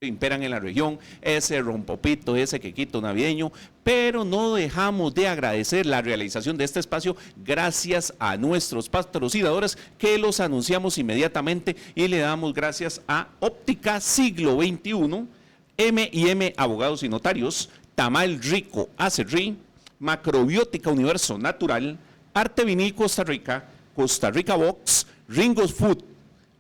imperan en la región, ese rompopito, ese quequito navideño, pero no dejamos de agradecer la realización de este espacio gracias a nuestros patrocinadores que los anunciamos inmediatamente y le damos gracias a Óptica Siglo XXI, M&M Abogados y Notarios, Tamal Rico Acerrí, Macrobiótica Universo Natural, Arte Vinil Costa Rica Box, Ringo's Food,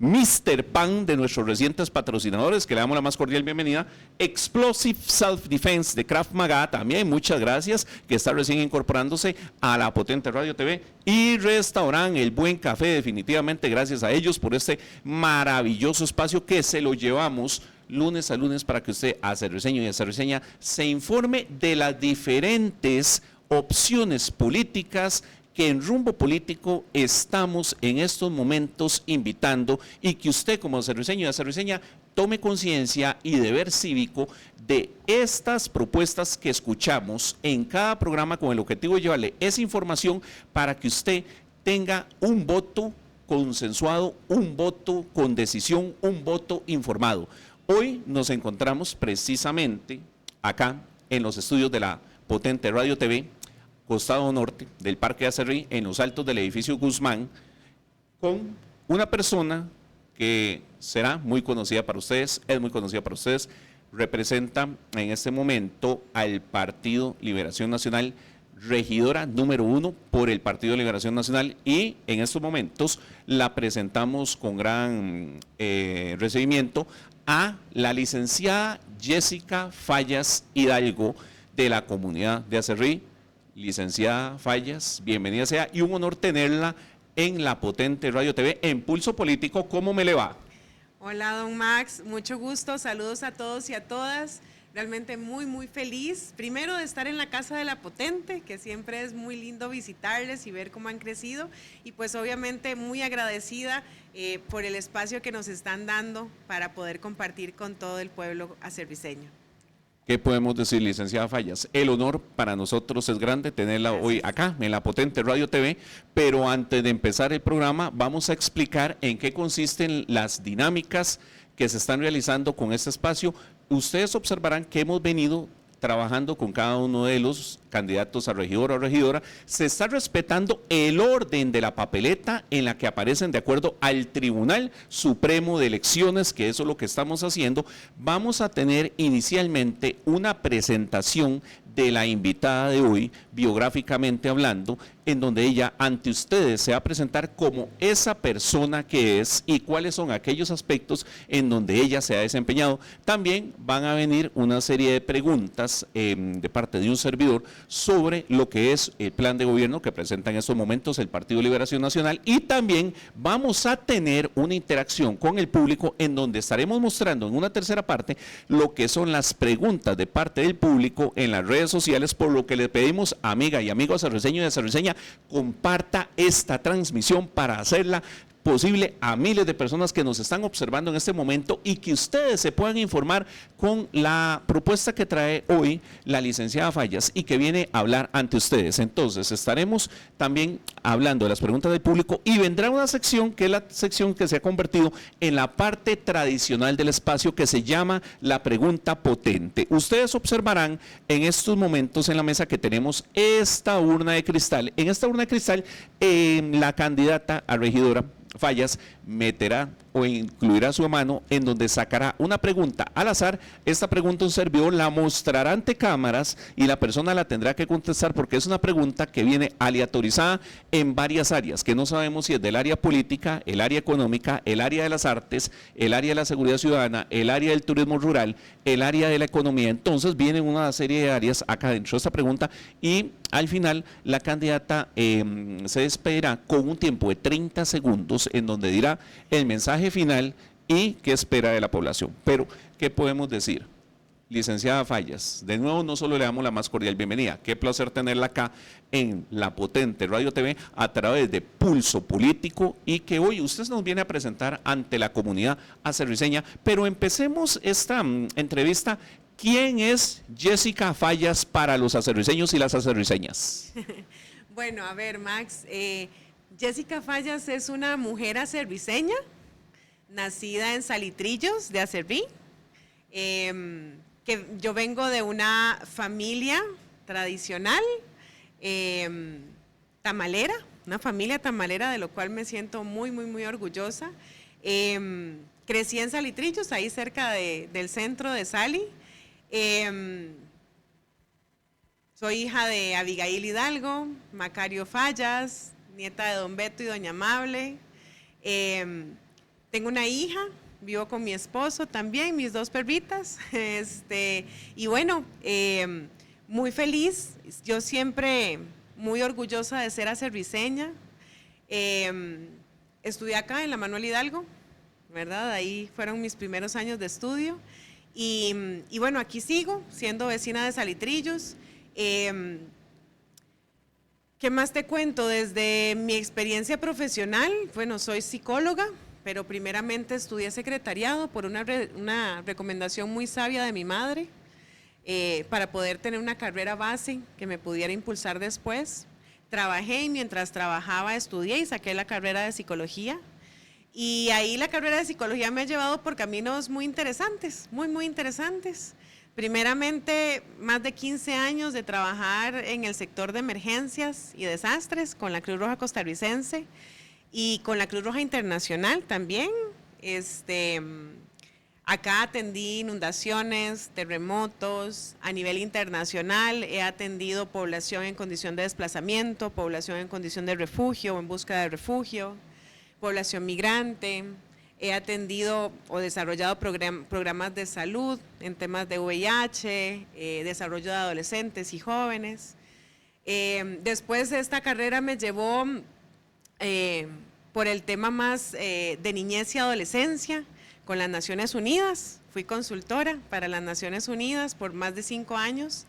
Mr. Pan, de nuestros recientes patrocinadores, que le damos la más cordial bienvenida, Explosive Self Defense de Krav Maga, también muchas gracias, que está recién incorporándose a La Potente Radio TV, y Restaurant El Buen Café, definitivamente gracias a ellos por este maravilloso espacio que se lo llevamos lunes a lunes para que usted, acerriceño y acerriceña, se informe de las diferentes opciones políticas que en Rumbo Político estamos en estos momentos invitando, y que usted como acerriceño y acerriceña tome conciencia y deber cívico de estas propuestas que escuchamos en cada programa, con el objetivo de llevarle esa información para que usted tenga un voto consensuado, un voto con decisión, un voto informado. Hoy nos encontramos precisamente acá en los estudios de La Potente Radio TV, costado norte del Parque Acerrí, en los altos del edificio Guzmán, con una persona que será muy conocida para ustedes, es muy conocida para ustedes, representa en este momento al Partido Liberación Nacional, regidora número 1 por el Partido Liberación Nacional, y en estos momentos la presentamos con gran recibimiento a la licenciada Jessica Fallas Hidalgo, de la comunidad de Acerrí. Licenciada Fallas, bienvenida sea, y un honor tenerla en La Potente Radio TV, en Pulso Político. ¿Cómo me le va? Hola, don Max, mucho gusto, saludos a todos y a todas. Realmente muy feliz, primero de estar en la Casa de La Potente, que siempre es muy lindo visitarles y ver cómo han crecido, y pues obviamente muy agradecida por el espacio que nos están dando para poder compartir con todo el pueblo acerriceño. ¿Qué podemos decir, licenciada Fallas? El honor para nosotros es grande tenerla hoy acá en La Potente Radio TV, pero antes de empezar el programa vamos a explicar en qué consisten las dinámicas que se están realizando con este espacio. Ustedes observarán que hemos venido trabajando con cada uno de los candidatos a regidor o regidora. Se está respetando el orden de la papeleta en la que aparecen de acuerdo al Tribunal Supremo de Elecciones, que eso es lo que estamos haciendo. Vamos a tener inicialmente una presentación de la invitada de hoy, biográficamente hablando, en donde ella ante ustedes se va a presentar como esa persona que es y cuáles son aquellos aspectos en donde ella se ha desempeñado. También van a venir una serie de preguntas de parte de un servidor sobre lo que es el plan de gobierno que presenta en estos momentos el Partido Liberación Nacional, y también vamos a tener una interacción con el público en donde estaremos mostrando en una tercera parte lo que son las preguntas de parte del público en las redes sociales, por lo que le pedimos, amiga y amigo acerriceño y acerriceña, comparta esta transmisión para hacerla posible a miles de personas que nos están observando en este momento, y que ustedes se puedan informar con la propuesta que trae hoy la licenciada Fallas y que viene a hablar ante ustedes. Entonces estaremos también hablando de las preguntas del público, y vendrá una sección que es la sección que se ha convertido en la parte tradicional del espacio, que se llama la pregunta potente. Ustedes observarán en estos momentos en la mesa que tenemos esta urna de cristal. En esta urna de cristal la candidata a regidora Fallas meterá o incluirá su mano, en donde sacará una pregunta al azar. Esta pregunta un servidor la mostrará ante cámaras y la persona la tendrá que contestar, porque es una pregunta que viene aleatorizada en varias áreas, que no sabemos si es del área política, el área económica, el área de las artes, el área de la seguridad ciudadana, el área del turismo rural, el área de la economía. Entonces vienen una serie de áreas acá dentro de esta pregunta, y al final la candidata se despedirá con un tiempo de 30 segundos en donde dirá el mensaje final y qué espera de la población. Pero, ¿qué podemos decir? Licenciada Fallas, de nuevo no solo le damos la más cordial bienvenida, qué placer tenerla acá en La Potente Radio TV a través de Pulso Político, y que hoy usted nos viene a presentar ante la comunidad acerriceña. Pero empecemos esta entrevista. ¿Quién es Jessica Fallas para los acerriceños y las acerriceñas? Bueno, a ver, Max, Jessica Fallas es una mujer acerriceña, nacida en Salitrillos de Acerrí. que yo vengo de una familia tradicional, tamalera, una familia tamalera de lo cual me siento muy, muy, muy orgullosa. Crecí en Salitrillos, ahí cerca del centro de Sali. Soy hija de Abigail Hidalgo, Macario Fallas, nieta de don Beto y doña Amable. Tengo una hija, vivo con mi esposo también, mis 2 perritas. Y bueno, muy feliz, yo siempre muy orgullosa de ser acerriceña. Estudié acá en la Manuel Hidalgo, ¿verdad? Ahí fueron mis primeros años de estudio. Y bueno, aquí sigo siendo vecina de Salitrillos. ¿Qué más te cuento? Desde mi experiencia profesional, bueno, soy psicóloga, pero primeramente estudié secretariado por una recomendación muy sabia de mi madre, para poder tener una carrera base que me pudiera impulsar después. Trabajé y mientras trabajaba estudié y saqué la carrera de psicología. Y ahí la carrera de psicología me ha llevado por caminos muy interesantes, muy, muy interesantes. Primeramente, más de 15 años de trabajar en el sector de emergencias y desastres con la Cruz Roja Costarricense y con la Cruz Roja Internacional también. Acá atendí inundaciones, terremotos, a nivel internacional he atendido población en condición de desplazamiento, población en condición de refugio o en búsqueda de refugio, población migrante. He atendido o desarrollado programas de salud en temas de VIH, desarrollo de adolescentes y jóvenes. Después esta carrera me llevó por el tema más de niñez y adolescencia con las Naciones Unidas. Fui consultora para las Naciones Unidas por más de 5 años.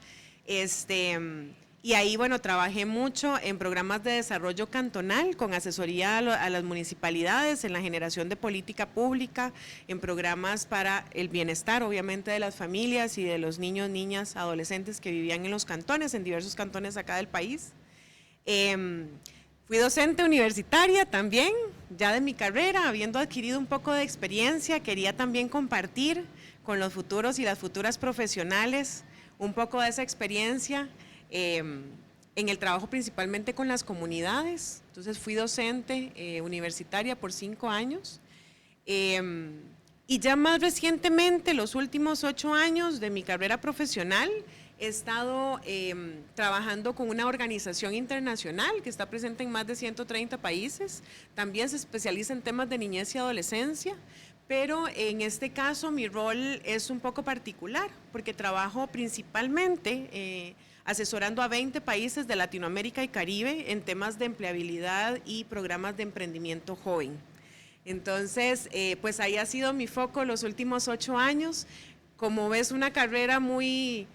Y ahí, bueno, trabajé mucho en programas de desarrollo cantonal, con asesoría a las municipalidades, en la generación de política pública, en programas para el bienestar, obviamente, de las familias y de los niños, niñas, adolescentes que vivían en los cantones, en diversos cantones acá del país. Fui docente universitaria también, ya de mi carrera, habiendo adquirido un poco de experiencia, quería también compartir con los futuros y las futuras profesionales un poco de esa experiencia, en el trabajo principalmente con las comunidades. Entonces fui docente universitaria por 5 años, y ya más recientemente, los últimos 8 años de mi carrera profesional, he estado trabajando con una organización internacional que está presente en más de 130 países, también se especializa en temas de niñez y adolescencia, pero en este caso mi rol es un poco particular, porque trabajo principalmente asesorando a 20 países de Latinoamérica y Caribe en temas de empleabilidad y programas de emprendimiento joven. Entonces, pues ahí ha sido mi foco los últimos 8 años. Como ves, una carrera muy,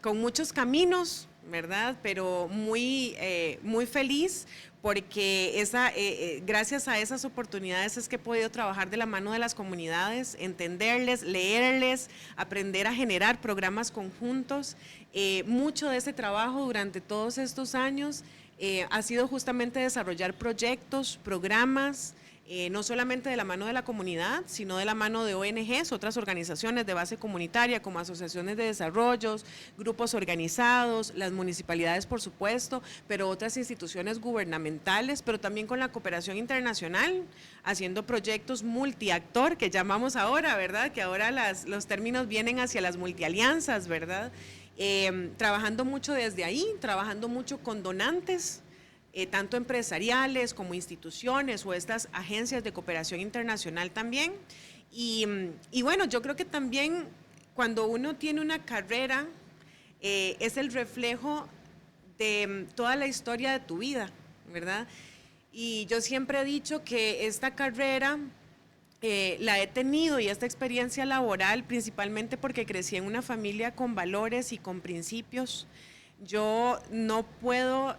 con muchos caminos, ¿verdad? Pero muy, muy feliz, porque gracias a esas oportunidades es que he podido trabajar de la mano de las comunidades, entenderles, leerles, aprender a generar programas conjuntos. Mucho de ese trabajo durante todos estos años ha sido justamente desarrollar proyectos, programas, no solamente de la mano de la comunidad, sino de la mano de ONGs, otras organizaciones de base comunitaria, como asociaciones de desarrollos, grupos organizados, las municipalidades, por supuesto, pero otras instituciones gubernamentales, pero también con la cooperación internacional, haciendo proyectos multiactor, que llamamos ahora, ¿verdad? Que ahora los términos vienen hacia las multialianzas, ¿verdad? Trabajando mucho desde ahí, trabajando mucho con donantes, tanto empresariales como instituciones o estas agencias de cooperación internacional también. Y bueno, yo creo que también cuando uno tiene una carrera, es el reflejo de toda la historia de tu vida, ¿verdad? Y yo siempre he dicho que esta carrera la he tenido, y esta experiencia laboral, principalmente porque crecí en una familia con valores y con principios. Yo no puedo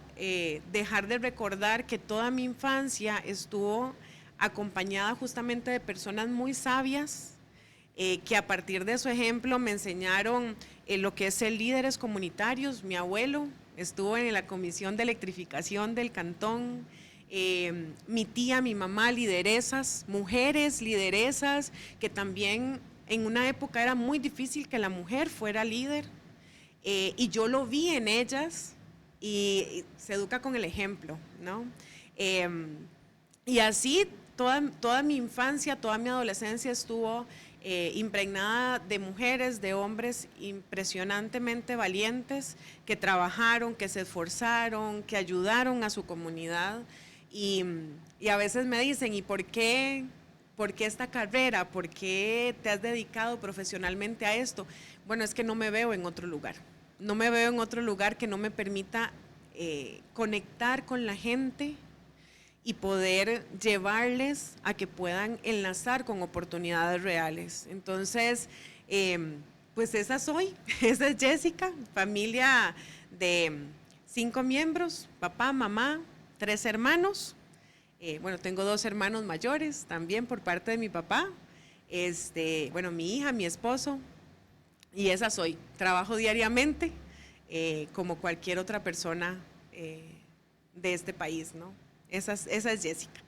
dejar de recordar que toda mi infancia estuvo acompañada justamente de personas muy sabias, que a partir de su ejemplo me enseñaron lo que es ser líderes comunitarios. Mi abuelo estuvo en la comisión de electrificación del cantón, mi tía, mi mamá, lideresas, mujeres lideresas, que también en una época era muy difícil que la mujer fuera líder, y yo lo vi en ellas, y se educa con el ejemplo, ¿no? Y así toda mi infancia, toda mi adolescencia estuvo impregnada de mujeres, de hombres impresionantemente valientes, que trabajaron, que se esforzaron, que ayudaron a su comunidad. Y a veces me dicen, ¿y por qué esta carrera? ¿Por qué te has dedicado profesionalmente a esto? Bueno, es que no me veo en otro lugar. No me veo en otro lugar que no me permita conectar con la gente y poder llevarles a que puedan enlazar con oportunidades reales. Entonces, pues esa soy, esa es Jessica, familia de 5 miembros, papá, mamá, 3 hermanos. Bueno, tengo 2 hermanos mayores también por parte de mi papá. Bueno, mi hija, mi esposo, y esa soy. Trabajo diariamente como cualquier otra persona de este país, ¿no? Esa es Jessica.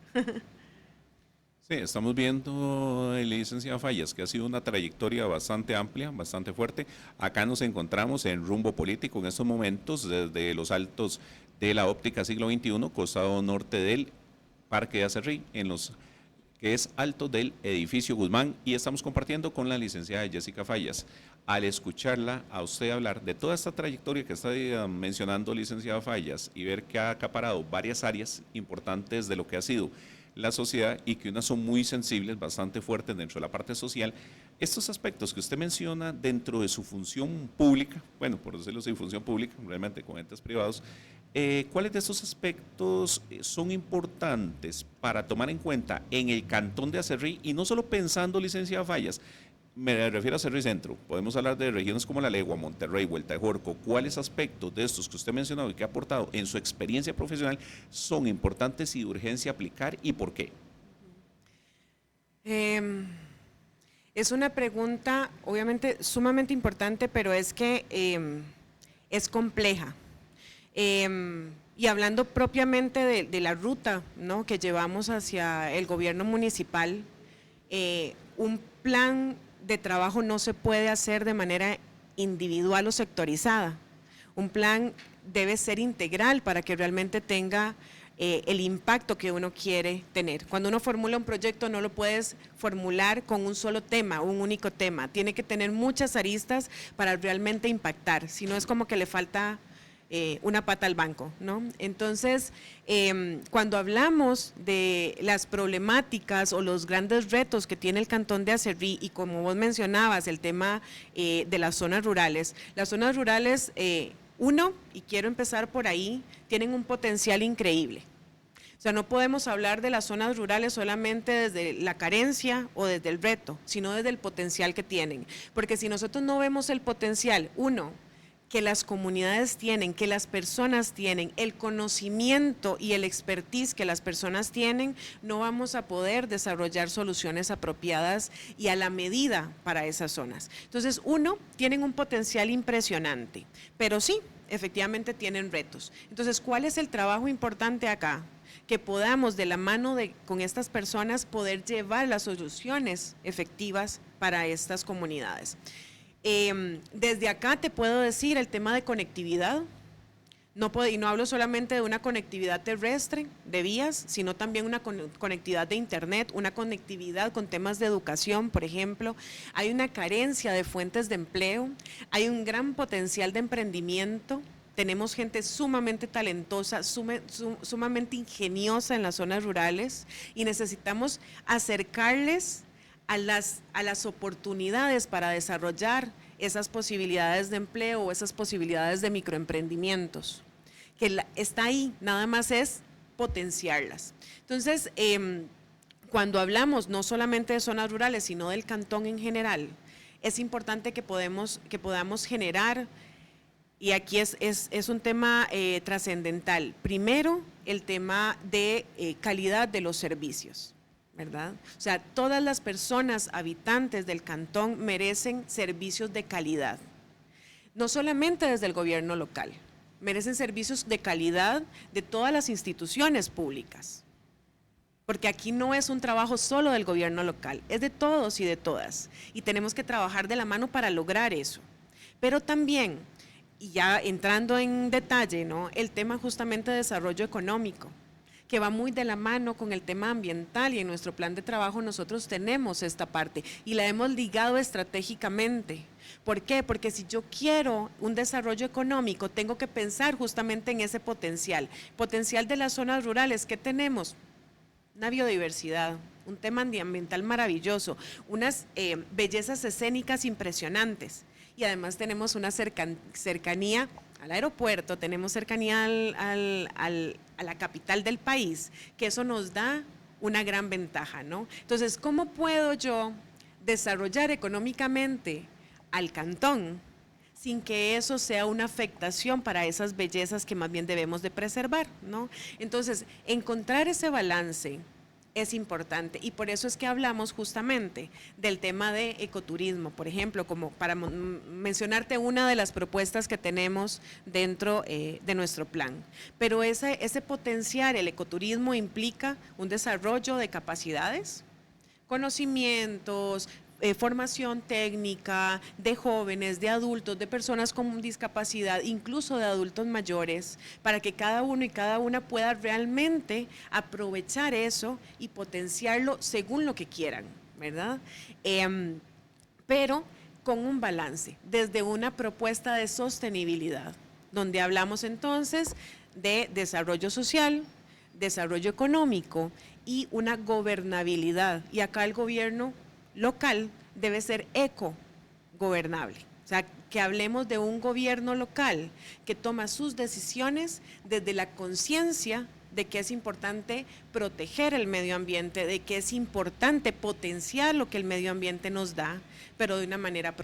Sí, estamos viendo, licenciada Fallas, que ha sido una trayectoria bastante amplia, bastante fuerte. Acá nos encontramos en rumbo político en estos momentos, desde los altos de la óptica siglo XXI, costado norte del Parque de Acerrí, que es alto del edificio Guzmán, y estamos compartiendo con la licenciada Jessica Fallas. Al escucharla a usted hablar de toda esta trayectoria que está mencionando, licenciada Fallas, y ver que ha acaparado varias áreas importantes de lo que ha sido la sociedad, y que unas son muy sensibles, bastante fuertes dentro de la parte social, estos aspectos que usted menciona dentro de su función pública, bueno, por decirlo así, función pública, realmente con entes privados, ¿cuáles de estos aspectos son importantes para tomar en cuenta en el cantón de Acerrí? Y no solo pensando, licenciada Fallas, me refiero a Acerrí Centro, podemos hablar de regiones como La Legua, Monterrey, Vuelta de Jorco. ¿Cuáles aspectos de estos que usted ha mencionado y que ha aportado en su experiencia profesional son importantes y de urgencia aplicar, y por qué? Es una pregunta obviamente sumamente importante, pero es que es compleja. Y hablando propiamente de la ruta, ¿no?, que llevamos hacia el gobierno municipal, un plan de trabajo no se puede hacer de manera individual o sectorizada. Un plan debe ser integral para que realmente tenga el impacto que uno quiere tener. Cuando uno formula un proyecto no lo puedes formular con un solo tema, un único tema. Tiene que tener muchas aristas para realmente impactar, si no es como que le falta una pata al banco, ¿no? Entonces, cuando hablamos de las problemáticas o los grandes retos que tiene el cantón de Acerrí, y como vos mencionabas, el tema de las zonas rurales, uno, y quiero empezar por ahí, tienen un potencial increíble. O sea, no podemos hablar de las zonas rurales solamente desde la carencia o desde el reto, sino desde el potencial que tienen. Porque si nosotros no vemos el potencial, uno, que las comunidades tienen, que las personas tienen, el conocimiento y el expertise que las personas tienen, no vamos a poder desarrollar soluciones apropiadas y a la medida para esas zonas. Entonces, uno, tienen un potencial impresionante, pero sí, efectivamente tienen retos. Entonces, ¿cuál es el trabajo importante acá? Que podamos de la mano con estas personas poder llevar las soluciones efectivas para estas comunidades. Desde acá te puedo decir el tema de conectividad, y no hablo solamente de una conectividad terrestre, de vías, sino también una conectividad de internet, una conectividad con temas de educación, por ejemplo. Hay una carencia de fuentes de empleo, hay un gran potencial de emprendimiento. Tenemos gente sumamente talentosa, sumamente ingeniosa en las zonas rurales, y necesitamos acercarles a las oportunidades para desarrollar esas posibilidades de empleo o esas posibilidades de microemprendimientos, que está ahí, nada más es potenciarlas. Entonces, cuando hablamos no solamente de zonas rurales, sino del cantón en general, es importante que podamos generar, y aquí es un tema trascendental, primero el tema de calidad de los servicios, ¿verdad? O sea, todas las personas habitantes del cantón merecen servicios de calidad, no solamente desde el gobierno local, merecen servicios de calidad de todas las instituciones públicas. Porque aquí no es un trabajo solo del gobierno local, es de todos y de todas. Y tenemos que trabajar de la mano para lograr eso. Pero también, y ya entrando en detalle, ¿no?, el tema justamente de desarrollo económico, que va muy de la mano con el tema ambiental, y en nuestro plan de trabajo nosotros tenemos esta parte y la hemos ligado estratégicamente. ¿Por qué? Porque si yo quiero un desarrollo económico, tengo que pensar justamente en ese potencial de las zonas rurales que tenemos. Una biodiversidad, un tema ambiental maravilloso, unas bellezas escénicas impresionantes, y además tenemos una cercanía al aeropuerto, tenemos cercanía a la capital del país, que eso nos da una gran ventaja, ¿no? Entonces, ¿cómo puedo yo desarrollar económicamente al cantón sin que eso sea una afectación para esas bellezas que más bien debemos de preservar, ¿no? Entonces, encontrar ese balance es importante, y por eso es que hablamos justamente del tema de ecoturismo, por ejemplo, como para mencionarte una de las propuestas que tenemos dentro de nuestro plan. Pero ese potenciar el ecoturismo implica un desarrollo de capacidades, conocimientos, formación técnica de jóvenes, de adultos, de personas con discapacidad, incluso de adultos mayores, para que cada uno y cada una pueda realmente aprovechar eso y potenciarlo según lo que quieran, ¿verdad? Pero con un balance, desde una propuesta de sostenibilidad, donde hablamos entonces de desarrollo social, desarrollo económico y una gobernabilidad. Y acá el gobierno local debe ser ecogobernable, o sea, que hablemos de un gobierno local que toma sus decisiones desde la conciencia de que es importante proteger el medio ambiente, de que es importante potenciar lo que el medio ambiente nos da, pero de una manera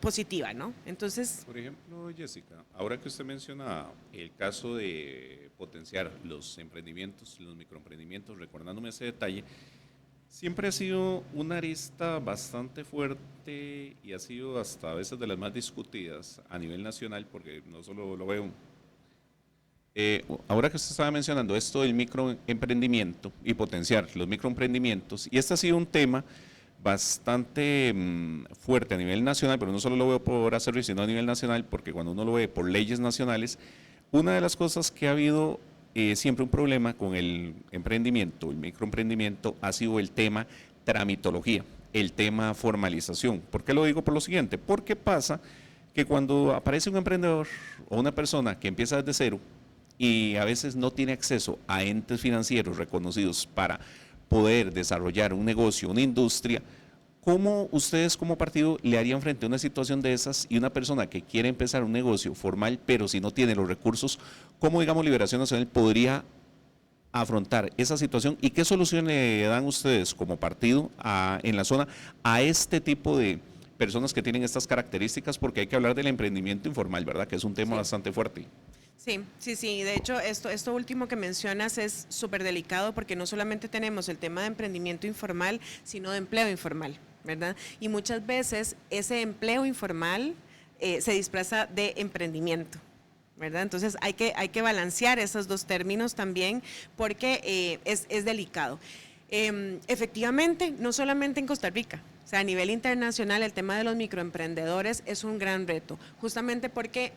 positiva, ¿no? Entonces, por ejemplo, Jessica, ahora que usted menciona el caso de potenciar los emprendimientos, los microemprendimientos, recordándome ese detalle, siempre ha sido una arista bastante fuerte y ha sido hasta a veces de las más discutidas a nivel nacional, porque no solo lo veo. Ahora que usted estaba mencionando esto del microemprendimiento y potenciar los microemprendimientos, y este ha sido un tema bastante fuerte a nivel nacional, pero no solo lo veo por Acerrí, sino a nivel nacional, porque cuando uno lo ve por leyes nacionales, una de las cosas que ha habido siempre un problema con el emprendimiento, el microemprendimiento, ha sido el tema tramitología, el tema formalización. ¿Por qué lo digo? Por lo siguiente, porque pasa que cuando aparece un emprendedor o una persona que empieza desde cero y a veces no tiene acceso a entes financieros reconocidos para poder desarrollar un negocio, una industria, ¿cómo ustedes como partido le harían frente a una situación de esas y una persona que quiere empezar un negocio formal, pero si no tiene los recursos, cómo, digamos, Liberación Nacional podría afrontar esa situación y qué solución le dan ustedes como partido en la zona a este tipo de personas que tienen estas características? Porque hay que hablar del emprendimiento informal, ¿verdad? Que es un tema bastante fuerte. Sí. De hecho, esto último que mencionas es súper delicado, porque no solamente tenemos el tema de emprendimiento informal, sino de empleo informal, ¿verdad? Y muchas veces ese empleo informal se disfraza de emprendimiento, ¿verdad? Entonces hay que balancear esos dos términos también, porque es delicado. Efectivamente, no solamente en Costa Rica, o sea, a nivel internacional el tema de los microemprendedores es un gran reto, justamente porque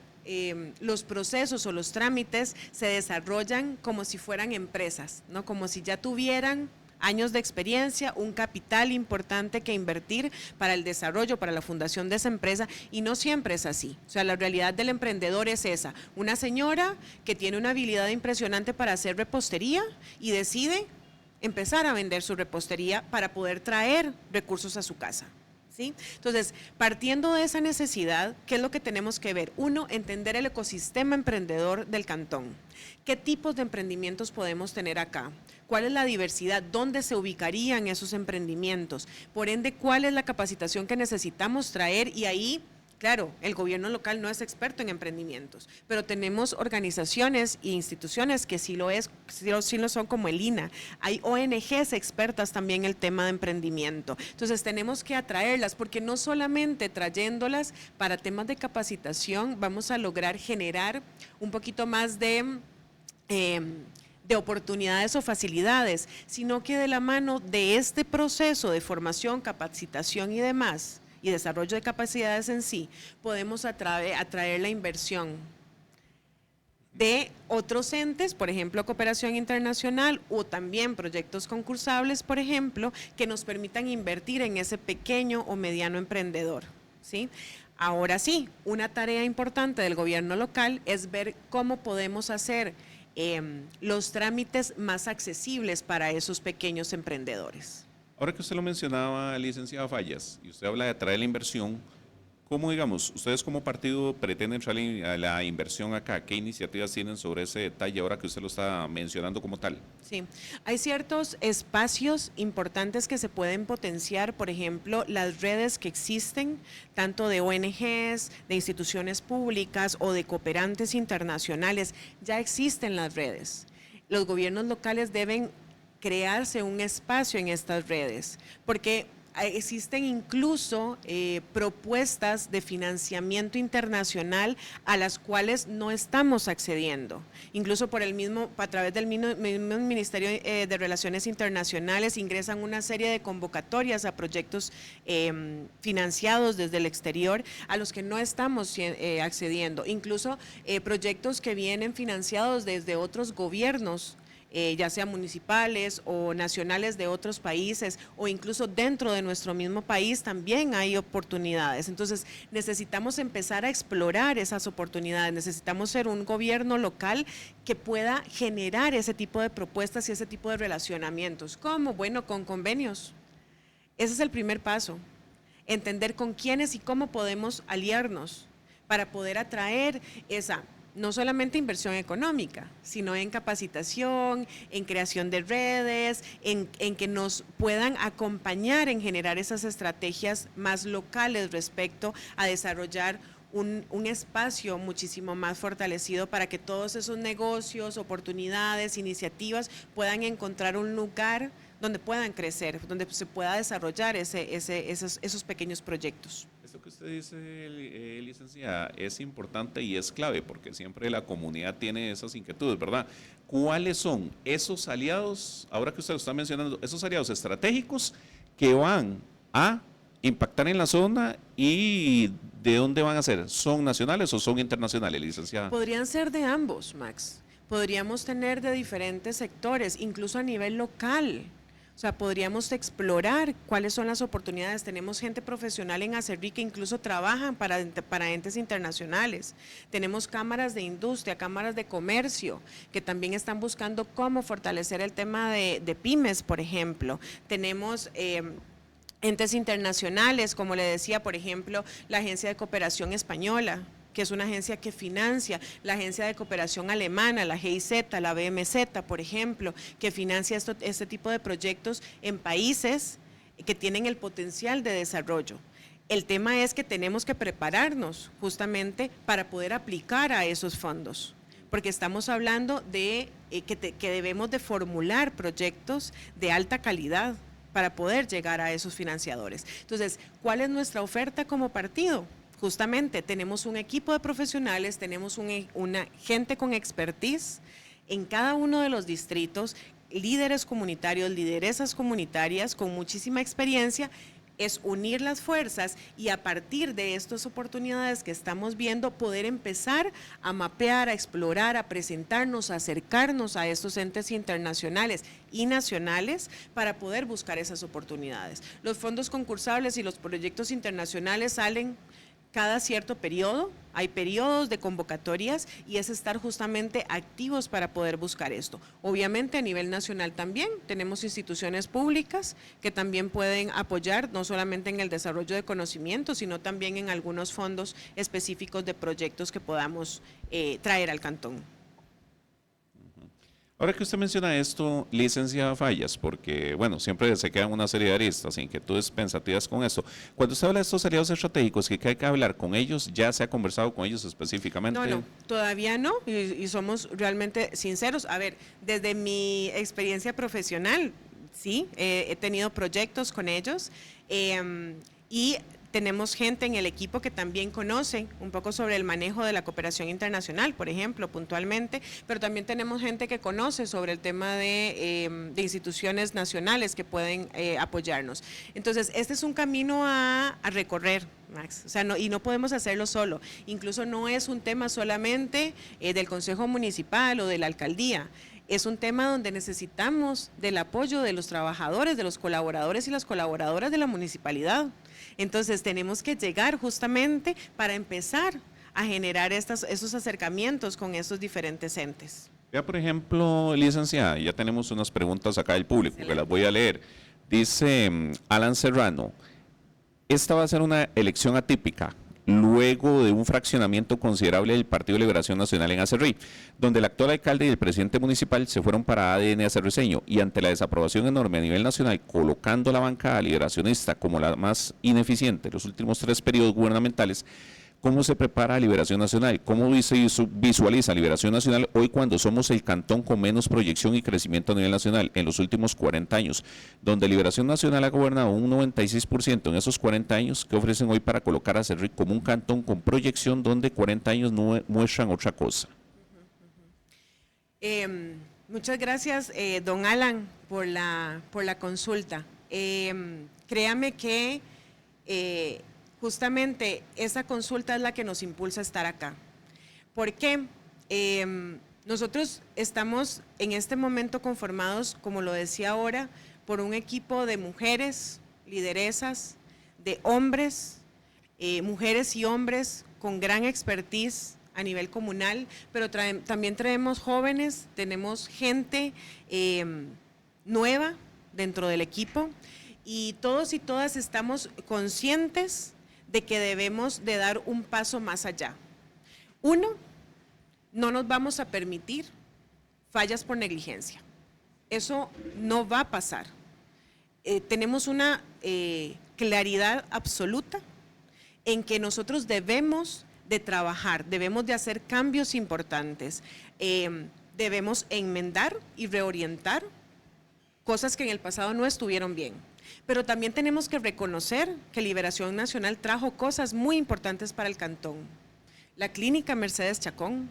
los procesos o los trámites se desarrollan como si fueran empresas, ¿no? Como si ya tuvieran años de experiencia, un capital importante que invertir para el desarrollo, para la fundación de esa empresa, y no siempre es así. O sea, la realidad del emprendedor es esa: una señora que tiene una habilidad impresionante para hacer repostería y decide empezar a vender su repostería para poder traer recursos a su casa, ¿sí? Entonces, partiendo de esa necesidad, ¿qué es lo que tenemos que ver? Uno, entender el ecosistema emprendedor del cantón. ¿Qué tipos de emprendimientos podemos tener acá? ¿Cuál es la diversidad? ¿Dónde se ubicarían esos emprendimientos? Por ende, ¿cuál es la capacitación que necesitamos traer? Y ahí Claro, el gobierno local no es experto en emprendimientos, pero tenemos organizaciones e instituciones que sí lo son, como el INA. Hay ONGs expertas también en el tema de emprendimiento. Entonces tenemos que atraerlas, porque no solamente trayéndolas para temas de capacitación vamos a lograr generar un poquito más de oportunidades o facilidades, sino que de la mano de este proceso de formación, capacitación y demás, y desarrollo de capacidades en sí, podemos atraer la inversión de otros entes, por ejemplo, cooperación internacional o también proyectos concursables, por ejemplo, que nos permitan invertir en ese pequeño o mediano emprendedor, ¿sí? Ahora sí, una tarea importante del gobierno local es ver cómo podemos hacer los trámites más accesibles para esos pequeños emprendedores. Ahora que usted lo mencionaba, licenciada Fallas, y usted habla de atraer la inversión, ¿cómo, digamos, ustedes como partido pretenden traer a la inversión acá? ¿Qué iniciativas tienen sobre ese detalle ahora que usted lo está mencionando como tal? Sí, hay ciertos espacios importantes que se pueden potenciar, por ejemplo, las redes que existen, tanto de ONGs, de instituciones públicas o de cooperantes internacionales, ya existen las redes. Los gobiernos locales deben crearse un espacio en estas redes, porque existen incluso propuestas de financiamiento internacional a las cuales no estamos accediendo. Incluso a través del mismo Ministerio de Relaciones Internacionales ingresan una serie de convocatorias a proyectos financiados desde el exterior a los que no estamos accediendo. Incluso proyectos que vienen financiados desde otros gobiernos, ya sean municipales o nacionales de otros países o incluso dentro de nuestro mismo país también hay oportunidades. Entonces necesitamos empezar a explorar esas oportunidades, necesitamos ser un gobierno local que pueda generar ese tipo de propuestas y ese tipo de relacionamientos. ¿Cómo? Bueno, con convenios. Ese es el primer paso, entender con quiénes y cómo podemos aliarnos para poder atraer esa no solamente inversión económica, sino en capacitación, en creación de redes, en que nos puedan acompañar en generar esas estrategias más locales respecto a desarrollar un espacio muchísimo más fortalecido para que todos esos negocios, oportunidades, iniciativas puedan encontrar un lugar donde puedan crecer, donde se pueda desarrollar esos pequeños proyectos. Esto que usted dice, licenciada, es importante y es clave porque siempre la comunidad tiene esas inquietudes, ¿verdad? ¿Cuáles son esos aliados, ahora que usted lo está mencionando, esos aliados estratégicos que van a impactar en la zona y de dónde van a ser? ¿Son nacionales o son internacionales, licenciada? Podrían ser de ambos, Max. Podríamos tener de diferentes sectores, incluso a nivel local. O sea, podríamos explorar cuáles son las oportunidades. Tenemos gente profesional en Acerrí que incluso trabajan para entes internacionales. Tenemos cámaras de industria, cámaras de comercio, que también están buscando cómo fortalecer el tema de pymes, por ejemplo. Tenemos entes internacionales, como le decía, por ejemplo, la Agencia de Cooperación Española, que es una agencia que financia, la agencia de cooperación alemana, la GIZ, la BMZ, por ejemplo, que financia este tipo de proyectos en países que tienen el potencial de desarrollo. El tema es que tenemos que prepararnos justamente para poder aplicar a esos fondos, porque estamos hablando de que debemos de formular proyectos de alta calidad para poder llegar a esos financiadores. Entonces, ¿cuál es nuestra oferta como partido? Justamente tenemos un equipo de profesionales, tenemos una gente con expertise en cada uno de los distritos, líderes comunitarios, lideresas comunitarias con muchísima experiencia. Es unir las fuerzas y a partir de estas oportunidades que estamos viendo poder empezar a mapear, a explorar, a presentarnos, a acercarnos a estos entes internacionales y nacionales para poder buscar esas oportunidades. Los fondos concursables y los proyectos internacionales salen cada cierto periodo, hay periodos de convocatorias y es estar justamente activos para poder buscar esto. Obviamente a nivel nacional también tenemos instituciones públicas que también pueden apoyar no solamente en el desarrollo de conocimientos, sino también en algunos fondos específicos de proyectos que podamos traer al cantón. Ahora que usted menciona esto, licenciada Fallas, porque, bueno, siempre se quedan una serie de aristas, inquietudes pensativas con esto. Cuando usted habla de estos aliados estratégicos, que hay que hablar con ellos, ¿ya se ha conversado con ellos específicamente? No, todavía no, y somos realmente sinceros. A ver, desde mi experiencia profesional, sí, he tenido proyectos con ellos y tenemos gente en el equipo que también conoce un poco sobre el manejo de la cooperación internacional, por ejemplo, puntualmente, pero también tenemos gente que conoce sobre el tema de instituciones nacionales que pueden apoyarnos. Entonces, este es un camino a recorrer, Max, o sea, y no podemos hacerlo solo. Incluso no es un tema solamente del Consejo Municipal o de la Alcaldía. Es un tema donde necesitamos del apoyo de los trabajadores, de los colaboradores y las colaboradoras de la municipalidad. Entonces tenemos que llegar justamente para empezar a generar esos acercamientos con esos diferentes entes. Ya, por ejemplo, licenciada, ya tenemos unas preguntas acá del público, que las voy a leer. Dice Alan Serrano, esta va a ser una elección atípica, luego de un fraccionamiento considerable del Partido de Liberación Nacional en Acerrí, donde el actual alcalde y el presidente municipal se fueron para ADN acerriceño y ante la desaprobación enorme a nivel nacional, colocando la bancada liberacionista como la más ineficiente en los últimos 3 periodos gubernamentales. ¿Cómo se prepara Liberación Nacional? ¿Cómo se visualiza Liberación Nacional hoy cuando somos el cantón con menos proyección y crecimiento a nivel nacional en los últimos 40 años? Donde Liberación Nacional ha gobernado un 96% en esos 40 años, ¿qué ofrecen hoy para colocar a Cerrí como un cantón con proyección donde 40 años no muestran otra cosa? Muchas gracias, don Alan, por la consulta. Créame que justamente esa consulta es la que nos impulsa a estar acá. ¿Por qué? Nosotros estamos en este momento conformados, como lo decía ahora, por un equipo de mujeres, lideresas, de hombres, mujeres y hombres con gran expertise a nivel comunal, pero también traemos jóvenes, tenemos gente nueva dentro del equipo y todos y todas estamos conscientes de que debemos de dar un paso más allá. Uno, no nos vamos a permitir fallas por negligencia. Eso no va a pasar. Tenemos una claridad absoluta en que nosotros debemos de trabajar, debemos de hacer cambios importantes, debemos enmendar y reorientar cosas que en el pasado no estuvieron bien. Pero también tenemos que reconocer que Liberación Nacional trajo cosas muy importantes para el cantón. La clínica Mercedes Chacón,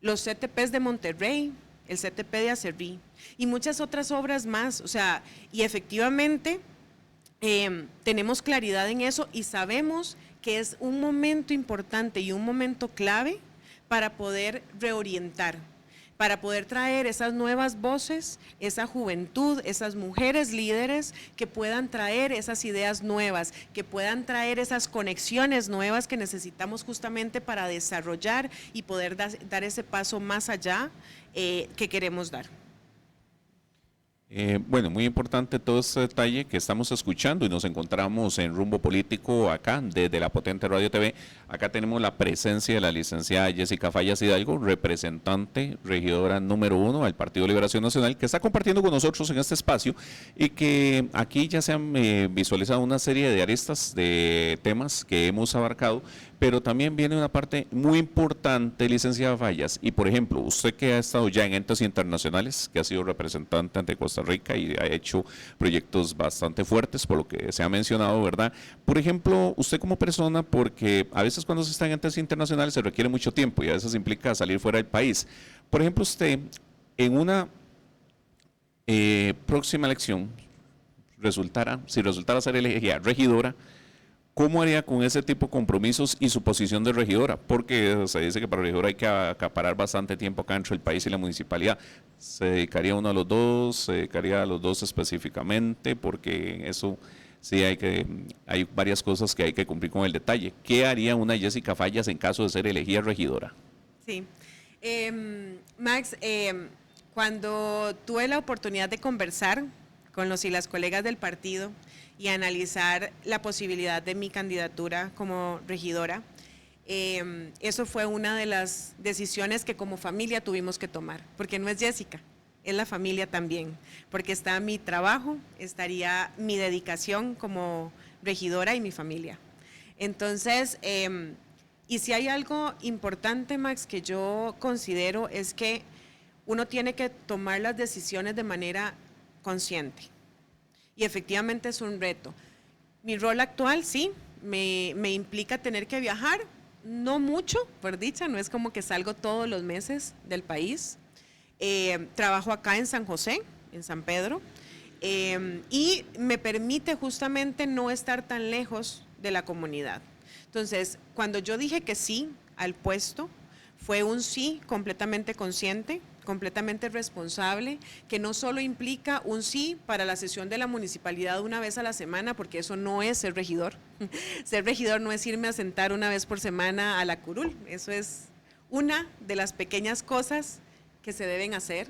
los CTPs de Monterrey, el CTP de Acerrí y muchas otras obras más. O sea, y efectivamente tenemos claridad en eso y sabemos que es un momento importante y un momento clave para poder reorientar, para poder traer esas nuevas voces, esa juventud, esas mujeres líderes que puedan traer esas ideas nuevas, que puedan traer esas conexiones nuevas que necesitamos justamente para desarrollar y poder dar ese paso más allá que queremos dar. Bueno, muy importante todo este detalle que estamos escuchando y nos encontramos en Rumbo Político acá, desde la Potente Radio TV. Acá tenemos la presencia de la licenciada Jessica Fallas Hidalgo, representante, regidora número 1 al Partido de Liberación Nacional, que está compartiendo con nosotros en este espacio y que aquí ya se han visualizado una serie de aristas de temas que hemos abarcado, pero también viene una parte muy importante, licenciada Fallas, y por ejemplo, usted que ha estado ya en entes internacionales, que ha sido representante ante Costa Rica y ha hecho proyectos bastante fuertes, por lo que se ha mencionado, ¿verdad? Por ejemplo, usted como persona, porque a veces cuando se está en entes internacionales se requiere mucho tiempo y a veces implica salir fuera del país. Por ejemplo, usted en una próxima elección, si resultara ser elegida regidora, ¿cómo haría con ese tipo de compromisos y su posición de regidora? Porque se dice que para regidora hay que acaparar bastante tiempo acá dentro del país y la municipalidad. ¿Se dedicaría uno a los dos? ¿Se dedicaría a los dos específicamente? Porque eso sí hay varias cosas que hay que cumplir con el detalle. ¿Qué haría una Jessica Fallas en caso de ser elegida regidora? Sí. Max, cuando tuve la oportunidad de conversar con los y las colegas del partido y analizar la posibilidad de mi candidatura como regidora, Eso fue una de las decisiones que como familia tuvimos que tomar, porque no es Jessica, es la familia también, porque está mi trabajo, estaría mi dedicación como regidora y mi familia. Entonces, y si hay algo importante, Max, que yo considero es que uno tiene que tomar las decisiones de manera consciente. Y efectivamente es un reto. Mi rol actual, sí, me implica tener que viajar, no mucho, por dicha, no es como que salgo todos los meses del país. Trabajo acá en San José, en San Pedro, y me permite justamente no estar tan lejos de la comunidad. Entonces, cuando yo dije que sí al puesto, fue un sí completamente consciente, completamente responsable, que no solo implica un sí para la sesión de la municipalidad una vez a la semana, porque eso no es ser regidor. Ser regidor no es irme a sentar una vez por semana a la curul, eso es una de las pequeñas cosas que se deben hacer.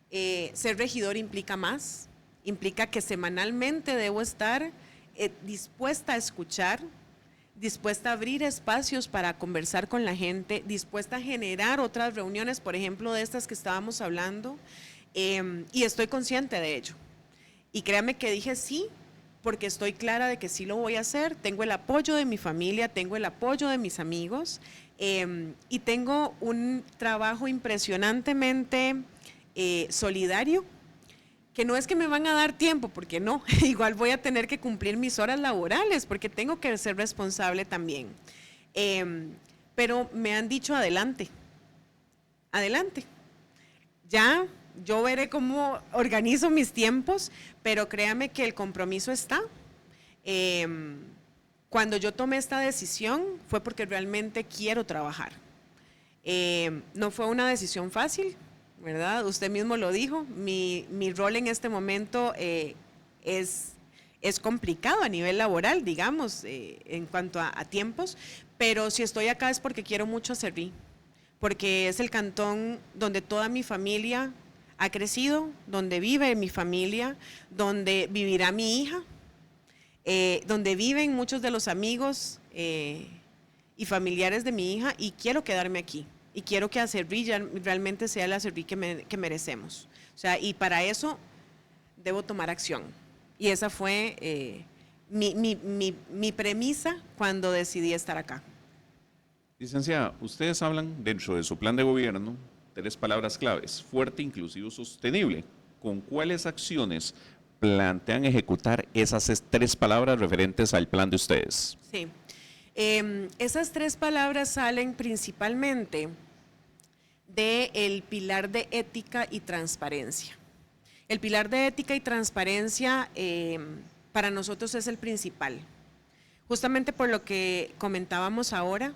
Ser regidor implica más, implica que semanalmente debo estar dispuesta a escuchar, dispuesta a abrir espacios para conversar con la gente, dispuesta a generar otras reuniones, por ejemplo, de estas que estábamos hablando, y estoy consciente de ello. Y créame que dije sí, porque estoy clara de que sí lo voy a hacer, tengo el apoyo de mi familia, tengo el apoyo de mis amigos, y tengo un trabajo impresionantemente solidario, que no es que me van a dar tiempo, porque no, igual voy a tener que cumplir mis horas laborales, porque tengo que ser responsable también. Pero me han dicho adelante, adelante. Ya yo veré cómo organizo mis tiempos, pero créame que el compromiso está. Cuando yo tomé esta decisión fue porque realmente quiero trabajar. No fue una decisión fácil, ¿verdad? Usted mismo lo dijo, mi rol en este momento es complicado a nivel laboral, digamos, en cuanto a tiempos, pero si estoy acá es porque quiero mucho a Cerrí, porque es el cantón donde toda mi familia ha crecido, donde vive mi familia, donde vivirá mi hija, donde viven muchos de los amigos y familiares de mi hija, y quiero quedarme aquí. Y quiero que Acerrí realmente sea la Acerrí que merecemos. O sea, y para eso debo tomar acción. Y esa fue mi premisa cuando decidí estar acá. Licenciada, ustedes hablan dentro de su plan de gobierno 3 palabras claves: fuerte, inclusivo, sostenible. ¿Con cuáles acciones plantean ejecutar esas 3 palabras referentes al plan de ustedes? Sí. Esas 3 palabras salen principalmente del pilar de ética y transparencia. El pilar de ética y transparencia para nosotros es el principal, justamente por lo que comentábamos ahora,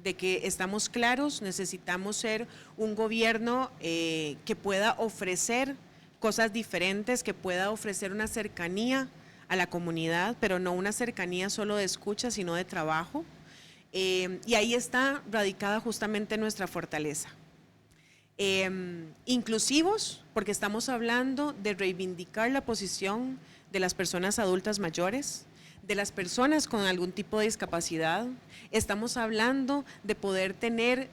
de que estamos claros, necesitamos ser un gobierno que pueda ofrecer cosas diferentes, que pueda ofrecer una cercanía a la comunidad, pero no una cercanía solo de escucha, sino de trabajo. Y ahí está radicada justamente nuestra fortaleza. Inclusivos, porque estamos hablando de reivindicar la posición de las personas adultas mayores, de las personas con algún tipo de discapacidad. Estamos hablando de poder tener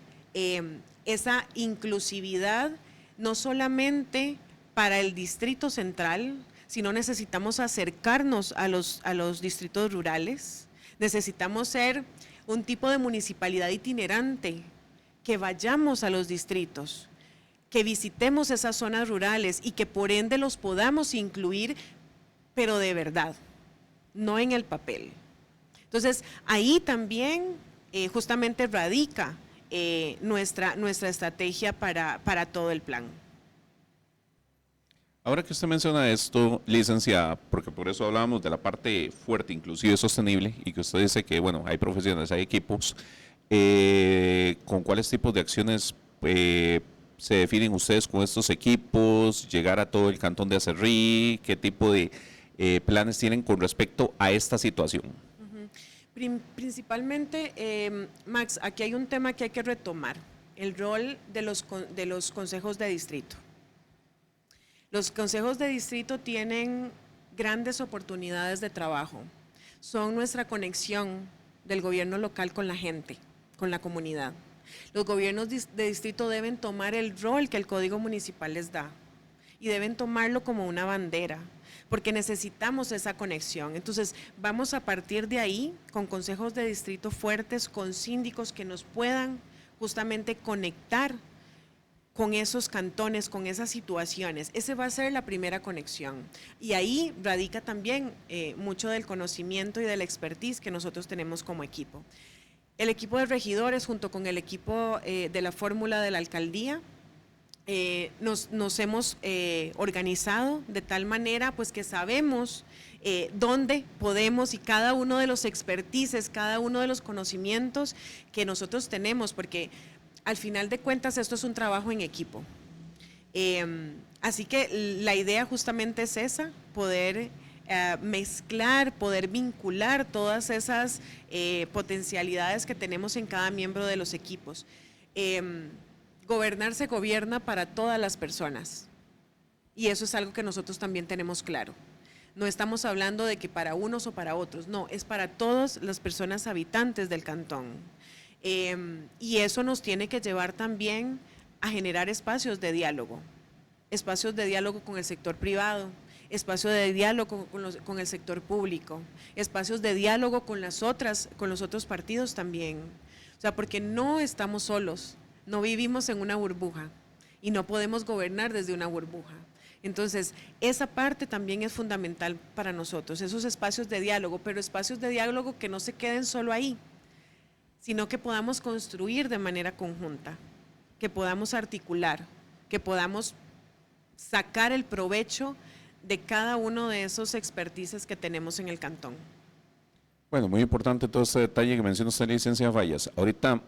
esa inclusividad no solamente para el distrito central, sino necesitamos acercarnos a los distritos rurales. Necesitamos ser un tipo de municipalidad itinerante, que vayamos a los distritos, que visitemos esas zonas rurales y que por ende los podamos incluir, pero de verdad, no en el papel. Entonces, ahí también justamente radica nuestra estrategia para todo el plan. Ahora que usted menciona esto, licenciada, porque por eso hablábamos de la parte fuerte, inclusive sostenible, y que usted dice que, bueno, hay profesionales, hay equipos, ¿con cuáles tipos de acciones se definen ustedes con estos equipos? ¿Llegar a todo el cantón de Acerrí? ¿Qué tipo de planes tienen con respecto a esta situación? Principalmente, Max, aquí hay un tema que hay que retomar, el rol de los consejos de distrito. Los consejos de distrito tienen grandes oportunidades de trabajo, son nuestra conexión del gobierno local con la gente, con la comunidad. Los gobiernos de distrito deben tomar el rol que el Código Municipal les da y deben tomarlo como una bandera, porque necesitamos esa conexión. Entonces, vamos a partir de ahí con consejos de distrito fuertes, con síndicos que nos puedan justamente conectar con esos cantones, con esas situaciones. Esa va a ser la primera conexión. Y ahí radica también mucho del conocimiento y de la expertise que nosotros tenemos como equipo. El equipo de regidores junto con el equipo de la fórmula de la alcaldía nos hemos organizado de tal manera pues que sabemos dónde podemos y cada uno de los expertices, cada uno de los conocimientos que nosotros tenemos, porque al final de cuentas esto es un trabajo en equipo. Así que la idea justamente es esa, poder mezclar, poder vincular todas esas potencialidades que tenemos en cada miembro de los equipos. Gobernar se gobierna para todas las personas y eso es algo que nosotros también tenemos claro. No estamos hablando de que para unos o para otros, no, es para todas las personas habitantes del cantón. Y eso nos tiene que llevar también a generar espacios de diálogo con el sector privado, espacios de diálogo con el sector público, espacios de diálogo con los otros partidos también. O sea, porque no estamos solos, no vivimos en una burbuja y no podemos gobernar desde una burbuja. Entonces, esa parte también es fundamental para nosotros, esos espacios de diálogo, pero espacios de diálogo que no se queden solo ahí, sino que podamos construir de manera conjunta, que podamos articular, que podamos sacar el provecho de cada uno de esos expertices que tenemos en el cantón. Bueno, muy importante todo este detalle que menciona usted, licenciada Fallas. Ahorita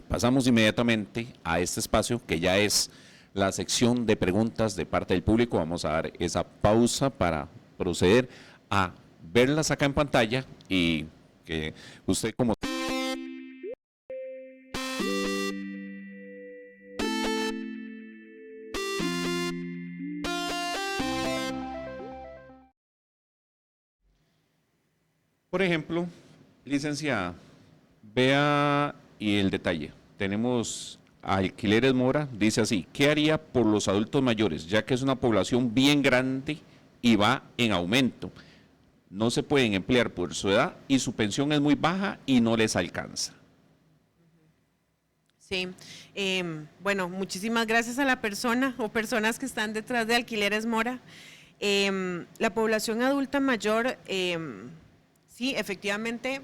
pasamos inmediatamente a este espacio que ya es la sección de preguntas de parte del público. Vamos a dar esa pausa para proceder a verlas acá en pantalla y que usted como... Por ejemplo, licenciada, vea y el detalle. Tenemos Alquileres Mora, dice así: ¿qué haría por los adultos mayores? Ya que es una población bien grande y va en aumento. No se pueden emplear por su edad y su pensión es muy baja y no les alcanza. Sí, bueno, muchísimas gracias a la persona o personas que están detrás de Alquileres Mora. La población adulta mayor, sí, efectivamente,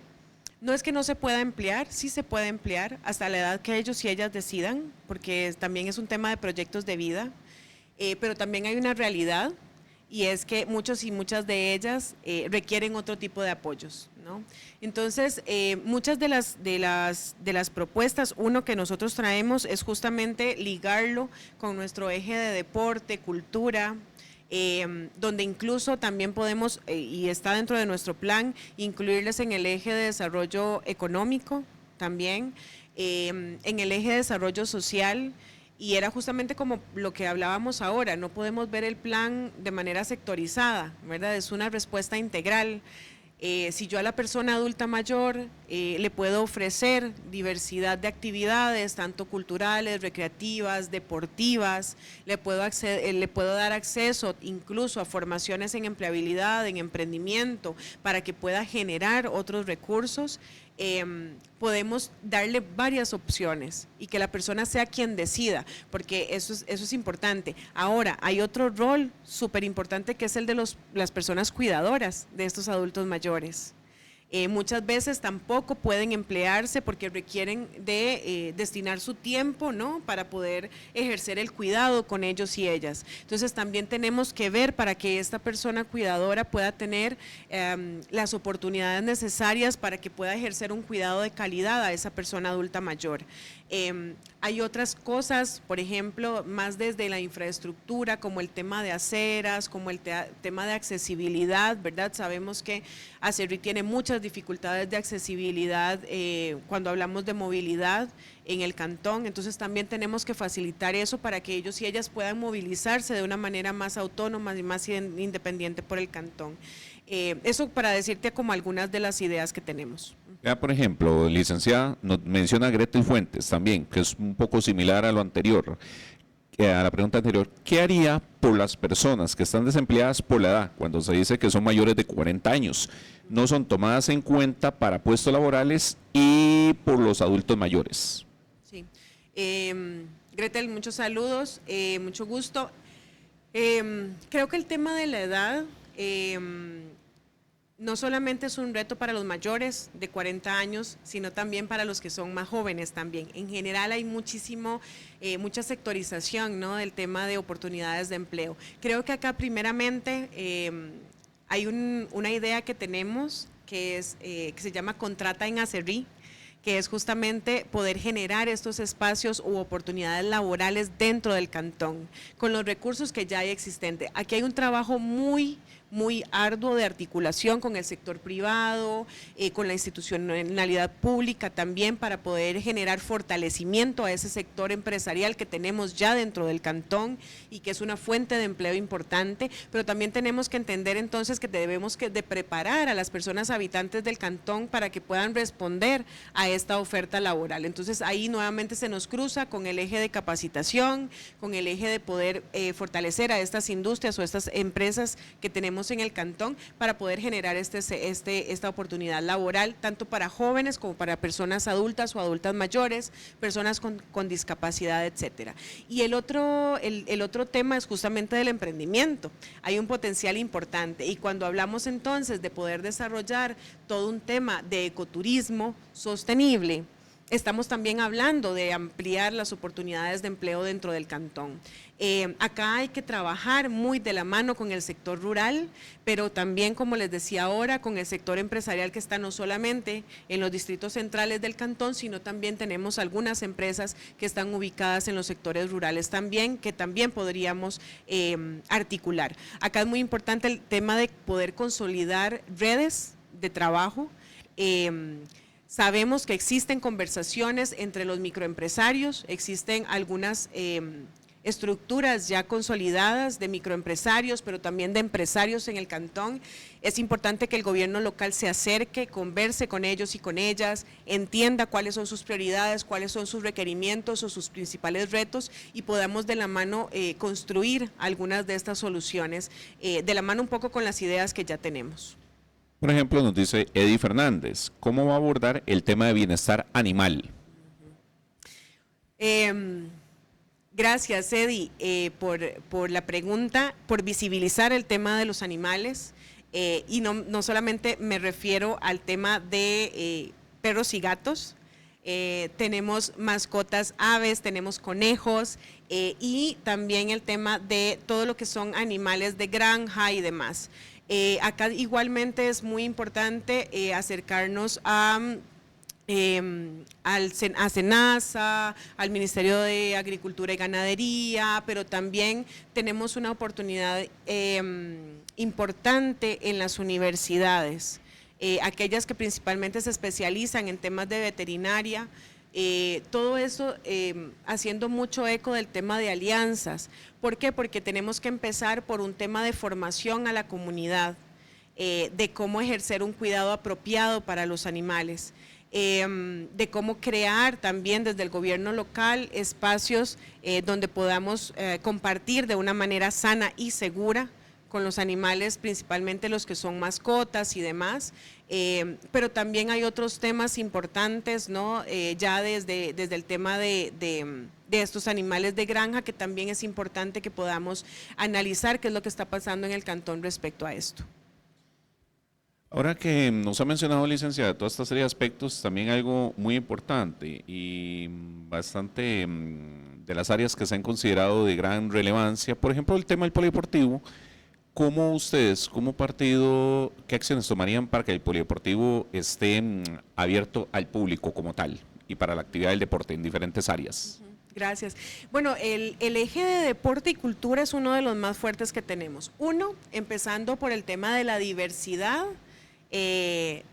no es que no se pueda emplear, sí se puede emplear hasta la edad que ellos y ellas decidan, porque también es un tema de proyectos de vida, pero también hay una realidad y es que muchos y muchas de ellas requieren otro tipo de apoyos, ¿no? Entonces, muchas de las propuestas, uno que nosotros traemos es justamente ligarlo con nuestro eje de deporte, cultura, donde incluso también podemos, y está dentro de nuestro plan, incluirles en el eje de desarrollo económico también, en el eje de desarrollo social, y era justamente como lo que hablábamos ahora, no podemos ver el plan de manera sectorizada, ¿verdad? Es una respuesta integral. Si yo a la persona adulta mayor le puedo ofrecer diversidad de actividades, tanto culturales, recreativas, deportivas, le puedo dar acceso incluso a formaciones en empleabilidad, en emprendimiento, para que pueda generar otros recursos, podemos darle varias opciones y que la persona sea quien decida, porque eso es importante. Ahora, hay otro rol súper importante que es el de las personas cuidadoras de estos adultos mayores. Muchas veces tampoco pueden emplearse porque requieren de destinar su tiempo, ¿no?, para poder ejercer el cuidado con ellos y ellas. Entonces también tenemos que ver para que esta persona cuidadora pueda tener las oportunidades necesarias para que pueda ejercer un cuidado de calidad a esa persona adulta mayor. Hay otras cosas, por ejemplo, más desde la infraestructura, como el tema de aceras, como el tema de accesibilidad, ¿verdad? Sabemos que Acerrí tiene muchas dificultades de accesibilidad cuando hablamos de movilidad en el cantón, entonces también tenemos que facilitar eso para que ellos y ellas puedan movilizarse de una manera más autónoma y más independiente por el cantón. Eso para decirte como algunas de las ideas que tenemos. Ya, por ejemplo, licenciada, nos menciona Gretel Fuentes también, que es un poco similar a lo anterior, a la pregunta anterior. ¿Qué haría por las personas que están desempleadas por la edad, cuando se dice que son mayores de 40 años? No son tomadas en cuenta para puestos laborales y por los adultos mayores. Sí. Gretel, muchos saludos, mucho gusto. Creo que el tema de la edad no solamente es un reto para los mayores de 40 años, sino también para los que son más jóvenes también. En general hay mucha sectorización, ¿no?, del tema de oportunidades de empleo. Creo que acá primeramente hay una idea que tenemos que se llama Contrata en Acerrí, que es justamente poder generar estos espacios u oportunidades laborales dentro del cantón, con los recursos que ya hay existentes. Aquí hay un trabajo muy arduo de articulación con el sector privado, con la institucionalidad pública también, para poder generar fortalecimiento a ese sector empresarial que tenemos ya dentro del cantón y que es una fuente de empleo importante, pero también tenemos que entender entonces que debemos de preparar a las personas habitantes del cantón para que puedan responder a esta oferta laboral. Entonces ahí nuevamente se nos cruza con el eje de capacitación, con el eje de poder fortalecer a estas industrias o estas empresas que tenemos en el cantón para poder generar esta oportunidad laboral, tanto para jóvenes como para personas adultas o adultas mayores, personas con discapacidad, etcétera. Y el otro tema es justamente del emprendimiento. Hay un potencial importante y cuando hablamos entonces de poder desarrollar todo un tema de ecoturismo sostenible, estamos también hablando de ampliar las oportunidades de empleo dentro del cantón. Acá hay que trabajar muy de la mano con el sector rural, pero también, como les decía ahora, con el sector empresarial que está no solamente en los distritos centrales del cantón, sino también tenemos algunas empresas que están ubicadas en los sectores rurales también, que también podríamos articular. Acá es muy importante el tema de poder consolidar redes de trabajo. Sabemos que existen conversaciones entre los microempresarios, existen algunas estructuras ya consolidadas de microempresarios, pero también de empresarios en el cantón. Es importante que el gobierno local se acerque, converse con ellos y con ellas, entienda cuáles son sus prioridades, cuáles son sus requerimientos o sus principales retos y podamos de la mano construir algunas de estas soluciones, de la mano un poco con las ideas que ya tenemos. Por ejemplo, nos dice Eddie Fernández, ¿cómo va a abordar el tema de bienestar animal? Gracias, Eddie, por la pregunta, por visibilizar el tema de los animales, y no solamente me refiero al tema de perros y gatos. Tenemos mascotas aves, tenemos conejos y también el tema de todo lo que son animales de granja y demás. Acá igualmente es muy importante acercarnos a SENASA, al Ministerio de Agricultura y Ganadería, pero también tenemos una oportunidad importante en las universidades, aquellas que principalmente se especializan en temas de veterinaria. Todo eso haciendo mucho eco del tema de alianzas. ¿Por qué? Porque tenemos que empezar por un tema de formación a la comunidad, de cómo ejercer un cuidado apropiado para los animales, de cómo crear también desde el gobierno local espacios donde podamos compartir de una manera sana y segura con los animales, principalmente los que son mascotas y demás, pero también hay otros temas importantes, ¿no? Ya desde el tema de estos animales de granja, que también es importante que podamos analizar qué es lo que está pasando en el cantón respecto a esto. Ahora que nos ha mencionado, licenciada, toda esta serie de aspectos, también algo muy importante y bastante de las áreas que se han considerado de gran relevancia, por ejemplo, el tema del polideportivo. ¿Cómo ustedes, como partido, qué acciones tomarían para que el polideportivo esté abierto al público como tal y para la actividad del deporte en diferentes áreas? Gracias. Bueno, el eje de deporte y cultura es uno de los más fuertes que tenemos. Uno, empezando por el tema de la diversidad de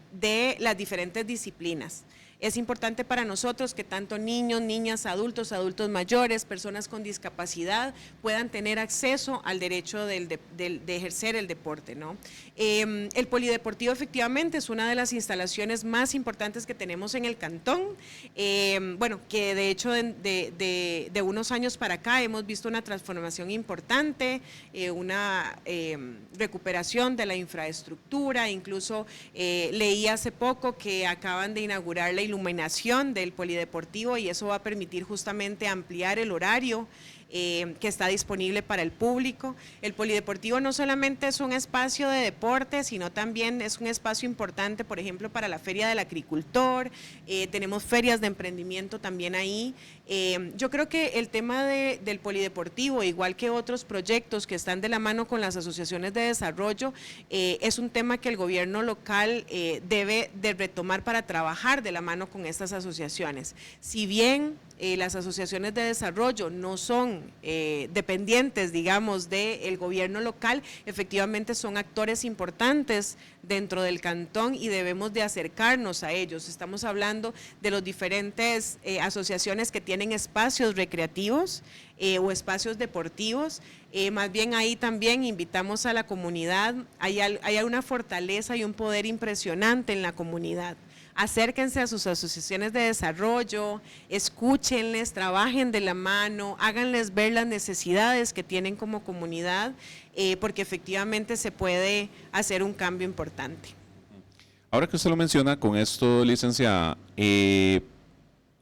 las diferentes disciplinas. Es importante para nosotros que tanto niños, niñas, adultos, adultos mayores, personas con discapacidad puedan tener acceso al derecho de ejercer el deporte, ¿no? El polideportivo efectivamente es una de las instalaciones más importantes que tenemos en el cantón. Bueno, que de hecho de unos años para acá hemos visto una transformación importante, una recuperación de la infraestructura, incluso leí hace poco que acaban de inaugurar la iluminación del polideportivo y eso va a permitir justamente ampliar el horario que está disponible para el público. El polideportivo no solamente es un espacio de deporte, sino también es un espacio importante, por ejemplo, para la Feria del Agricultor, tenemos ferias de emprendimiento también ahí. Yo creo que el tema del polideportivo, igual que otros proyectos que están de la mano con las asociaciones de desarrollo, es un tema que el gobierno local debe de retomar para trabajar de la mano con estas asociaciones. Si bien las asociaciones de desarrollo no son dependientes, digamos, del gobierno local, efectivamente son actores importantes dentro del cantón y debemos de acercarnos a ellos. Estamos hablando de los diferentes asociaciones que tienen espacios recreativos o espacios deportivos, más bien ahí también invitamos a la comunidad, hay una fortaleza y un poder impresionante en la comunidad. Acérquense a sus asociaciones de desarrollo, escúchenles, trabajen de la mano, háganles ver las necesidades que tienen como comunidad, porque efectivamente se puede hacer un cambio importante. Ahora que usted lo menciona, con esto, licenciada,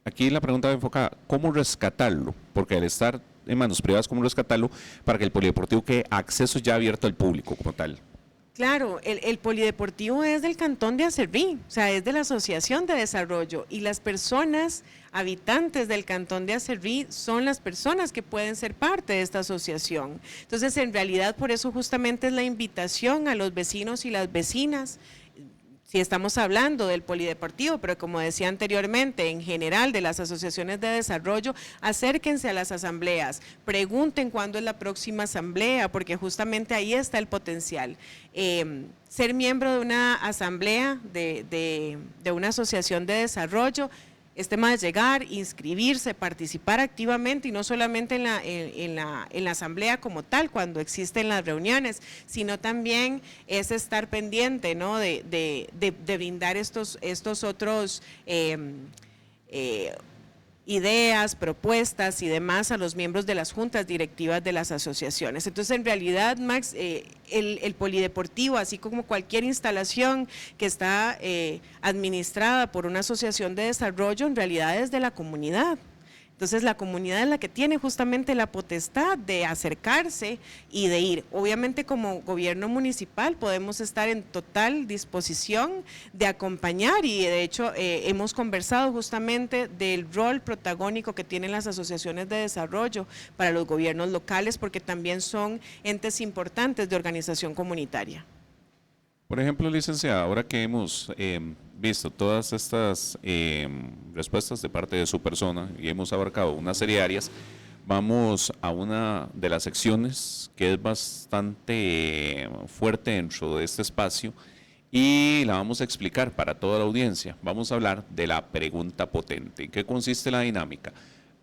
aquí la pregunta va enfocada, ¿cómo rescatarlo? Porque al estar en manos privadas, ¿cómo rescatarlo para que el polideportivo quede acceso ya abierto al público como tal? Claro, el polideportivo es del Cantón de Acerrí, o sea, es de la Asociación de Desarrollo y las personas habitantes del Cantón de Acerrí son las personas que pueden ser parte de esta asociación. Entonces, en realidad, por eso justamente es la invitación a los vecinos y las vecinas. Si estamos hablando del polideportivo, pero como decía anteriormente, en general de las asociaciones de desarrollo, acérquense a las asambleas, pregunten cuándo es la próxima asamblea, porque justamente ahí está el potencial. Ser miembro de una asamblea, de una asociación de desarrollo, es tema de llegar, inscribirse, participar activamente y no solamente en la asamblea como tal, cuando existen las reuniones, sino también es estar pendiente, ¿no? de brindar estos otros ideas, propuestas y demás a los miembros de las juntas directivas de las asociaciones. Entonces, en realidad, Max, el polideportivo, así como cualquier instalación que está administrada por una asociación de desarrollo, en realidad es de la comunidad. Entonces, la comunidad es la que tiene justamente la potestad de acercarse y de ir. Obviamente, como gobierno municipal podemos estar en total disposición de acompañar y de hecho hemos conversado justamente del rol protagónico que tienen las asociaciones de desarrollo para los gobiernos locales, porque también son entes importantes de organización comunitaria. Por ejemplo, licenciada, ahora que hemos visto todas estas respuestas de parte de su persona y hemos abarcado una serie de áreas, vamos a una de las secciones que es bastante fuerte dentro de este espacio y la vamos a explicar para toda la audiencia. Vamos a hablar de la pregunta potente. ¿En qué consiste la dinámica?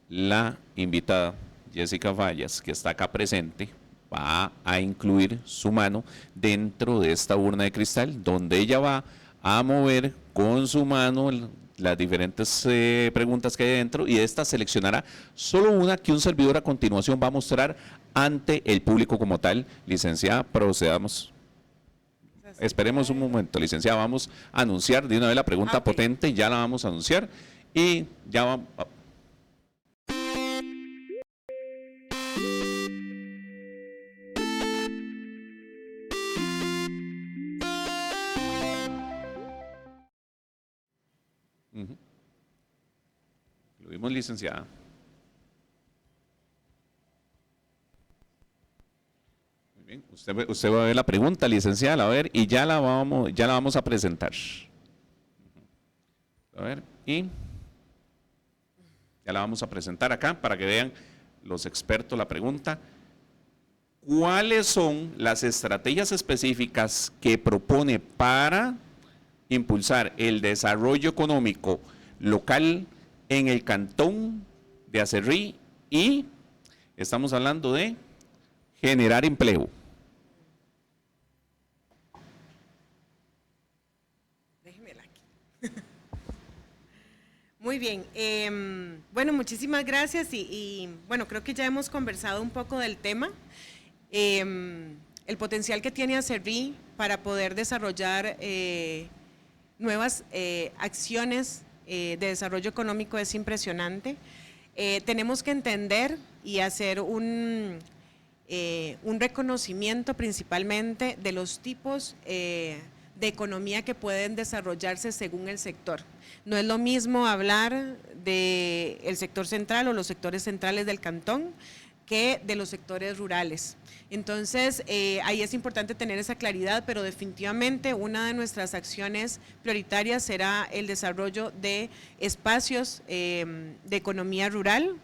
La invitada, Jessica Fallas, que está acá presente, va a incluir su mano dentro de esta urna de cristal, donde ella va a mover con su mano las diferentes preguntas que hay dentro y esta seleccionará solo una que un servidor a continuación va a mostrar ante el público como tal. Licenciada, procedamos. Esperemos un momento, licenciada, vamos a anunciar de una vez la pregunta potente, ya la vamos a anunciar y ya vamos. Lo vimos, licenciada. Muy bien. Usted va a ver la pregunta, licenciada, a ver, y ya la vamos a presentar. A ver, y ya la vamos a presentar acá para que vean los expertos la pregunta. ¿Cuáles son las estrategias específicas que propone para impulsar el desarrollo económico local en el cantón de Acerrí y estamos hablando de generar empleo. Déjemela aquí. Muy bien, bueno, muchísimas gracias y bueno, creo que ya hemos conversado un poco del tema. El potencial que tiene Acerrí para poder desarrollar nuevas acciones de desarrollo económico es impresionante. Tenemos que entender y hacer un reconocimiento principalmente de los tipos de economía que pueden desarrollarse según el sector. No es lo mismo hablar del sector central o los sectores centrales del cantón que de los sectores rurales. Entonces, ahí es importante tener esa claridad, pero definitivamente una de nuestras acciones prioritarias será el desarrollo de espacios de economía rural,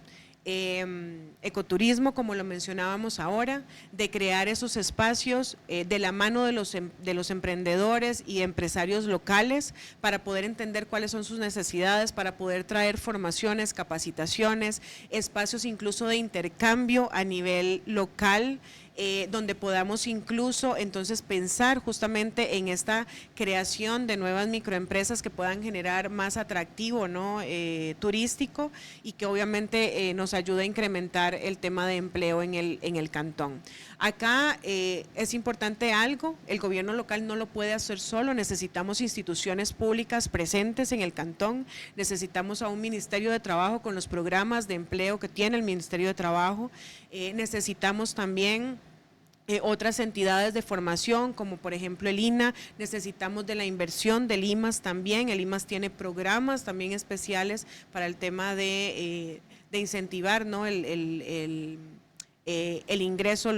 ecoturismo, como lo mencionábamos ahora, de crear esos espacios de la mano de los emprendedores y empresarios locales para poder entender cuáles son sus necesidades, para poder traer formaciones, capacitaciones, espacios incluso de intercambio a nivel local, donde podamos incluso entonces pensar justamente en esta creación de nuevas microempresas que puedan generar más atractivo, ¿no? Turístico y que obviamente nos ayude a incrementar el tema de empleo en el cantón. Acá es importante algo, el gobierno local no lo puede hacer solo, necesitamos instituciones públicas presentes en el cantón, necesitamos a un Ministerio de Trabajo con los programas de empleo que tiene el Ministerio de Trabajo, necesitamos también otras entidades de formación, como por ejemplo el INA, necesitamos de la inversión del IMAS también, el IMAS tiene programas también especiales para el tema de incentivar, ¿no? el ingreso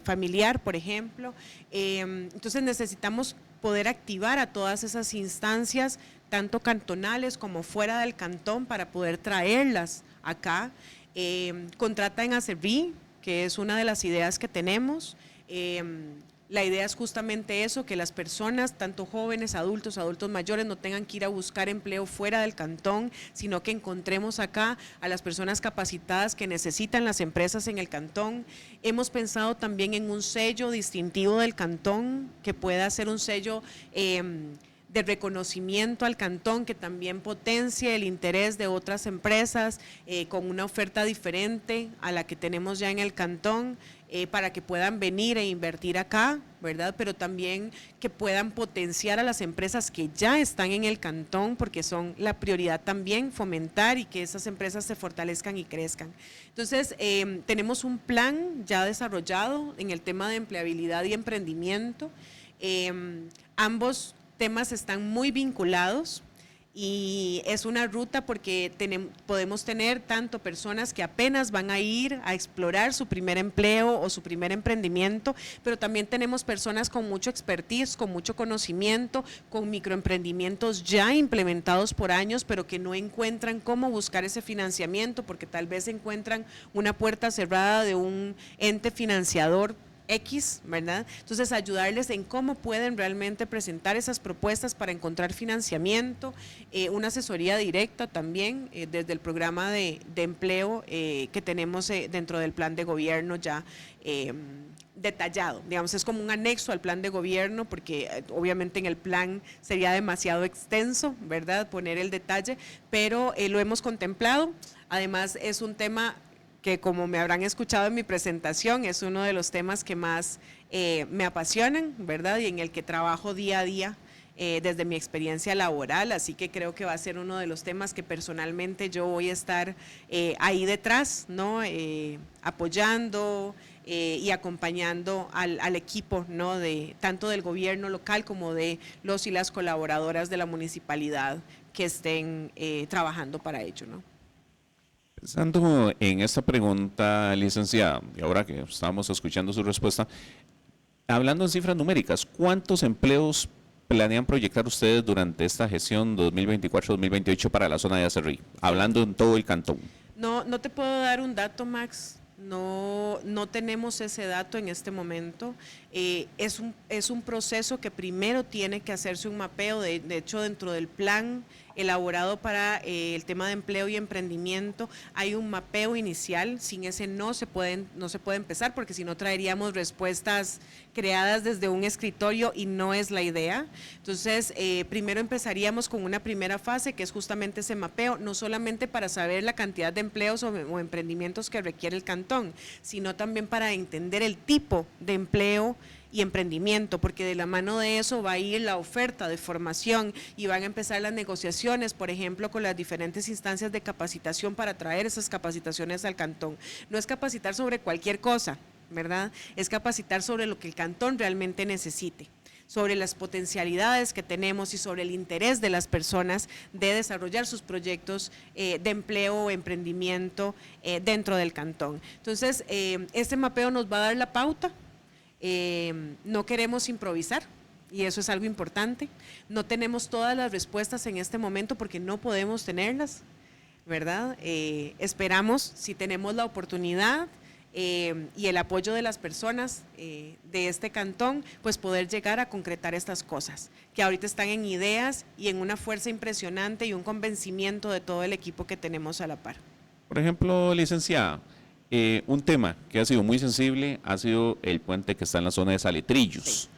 familiar, por ejemplo. Entonces necesitamos poder activar a todas esas instancias, tanto cantonales como fuera del cantón, para poder traerlas acá. Contrata en Acerrí, que es una de las ideas que tenemos. La idea es justamente eso, que las personas, tanto jóvenes, adultos mayores, no tengan que ir a buscar empleo fuera del cantón, sino que encontremos acá a las personas capacitadas que necesitan las empresas en el cantón. Hemos pensado también en un sello distintivo del cantón, que pueda ser un sello de reconocimiento al cantón, que también potencie el interés de otras empresas con una oferta diferente a la que tenemos ya en el cantón, para que puedan venir e invertir acá, ¿verdad? Pero también que puedan potenciar a las empresas que ya están en el cantón, porque son la prioridad también fomentar y que esas empresas se fortalezcan y crezcan. Entonces, tenemos un plan ya desarrollado en el tema de empleabilidad y emprendimiento. Ambos temas están muy vinculados y es una ruta porque podemos tener tanto personas que apenas van a ir a explorar su primer empleo o su primer emprendimiento, pero también tenemos personas con mucho expertise, con mucho conocimiento, con microemprendimientos ya implementados por años, pero que no encuentran cómo buscar ese financiamiento porque tal vez encuentran una puerta cerrada de un ente financiador X, ¿verdad? Entonces ayudarles en cómo pueden realmente presentar esas propuestas para encontrar financiamiento, una asesoría directa también desde el programa de empleo que tenemos dentro del plan de gobierno ya detallado, digamos, es como un anexo al plan de gobierno porque obviamente en el plan sería demasiado extenso, ¿verdad? Poner el detalle, pero lo hemos contemplado, además es un tema que como me habrán escuchado en mi presentación, es uno de los temas que más me apasionan, ¿verdad? Y en el que trabajo día a día desde mi experiencia laboral, así que creo que va a ser uno de los temas que personalmente yo voy a estar ahí detrás, ¿no? Apoyando y acompañando al equipo, ¿no? Tanto del gobierno local como de los y las colaboradoras de la municipalidad que estén trabajando para ello, ¿no? Pensando en esta pregunta, licenciada, y ahora que estamos escuchando su respuesta, hablando en cifras numéricas, ¿cuántos empleos planean proyectar ustedes durante esta gestión 2024-2028 para la zona de Acerrí? Hablando en todo el cantón. No te puedo dar un dato, Max. No tenemos ese dato en este momento. Es un proceso que primero tiene que hacerse un mapeo. De hecho, dentro del plan elaborado para el tema de empleo y emprendimiento. Hay un mapeo inicial, sin ese no se puede empezar, porque si no traeríamos respuestas creadas desde un escritorio y no es la idea. Entonces, primero empezaríamos con una primera fase, que es justamente ese mapeo, no solamente para saber la cantidad de empleos o emprendimientos que requiere el cantón, sino también para entender el tipo de empleo y emprendimiento, porque de la mano de eso va a ir la oferta de formación y van a empezar las negociaciones, por ejemplo, con las diferentes instancias de capacitación para traer esas capacitaciones al cantón. No es capacitar sobre cualquier cosa, ¿verdad? Es capacitar sobre lo que el cantón realmente necesite, sobre las potencialidades que tenemos y sobre el interés de las personas de desarrollar sus proyectos de empleo o emprendimiento dentro del cantón. Entonces, este mapeo nos va a dar la pauta. No queremos improvisar y eso es algo importante. No tenemos todas las respuestas en este momento porque no podemos tenerlas, ¿verdad? Esperamos, si tenemos la oportunidad y el apoyo de las personas de este cantón, pues poder llegar a concretar estas cosas, que ahorita están en ideas y en una fuerza impresionante y un convencimiento de todo el equipo que tenemos a la par. Por ejemplo, licenciada, un tema que ha sido muy sensible ha sido el puente que está en la zona de Saletrillos, sí,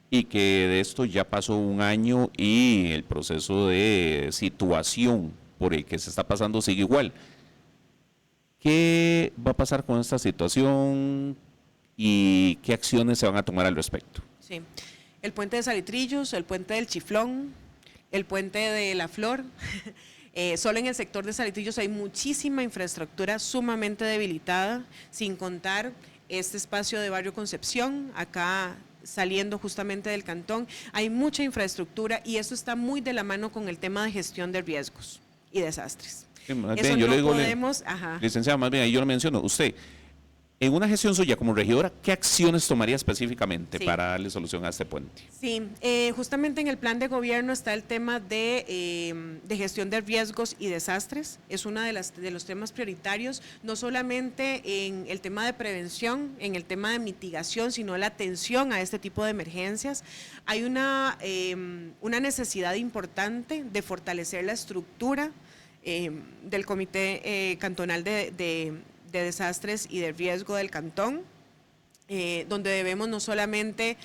y que de esto ya pasó un año y el proceso de situación por el que se está pasando sigue igual. ¿Qué va a pasar con esta situación y qué acciones se van a tomar al respecto? Sí, el puente de Saletrillos, el puente del Chiflón, el puente de La Flor. Solo en el sector de Saletrillos hay muchísima infraestructura sumamente debilitada, sin contar este espacio de Barrio Concepción, acá saliendo justamente del cantón, hay mucha infraestructura y eso está muy de la mano con el tema de gestión de riesgos y desastres. Sí, más eso bien, yo no le digo, podemos, licenciada, más bien ahí yo lo menciono, usted, en una gestión suya como regidora, ¿qué acciones tomaría específicamente para darle solución a este puente? Sí, justamente en el plan de gobierno está el tema de gestión de riesgos y desastres. Es uno de los temas prioritarios, no solamente en el tema de prevención, en el tema de mitigación, sino la atención a este tipo de emergencias. Hay una necesidad importante de fortalecer la estructura del Comité Cantonal de Desastres y de Riesgo del Cantón, donde debemos no solamente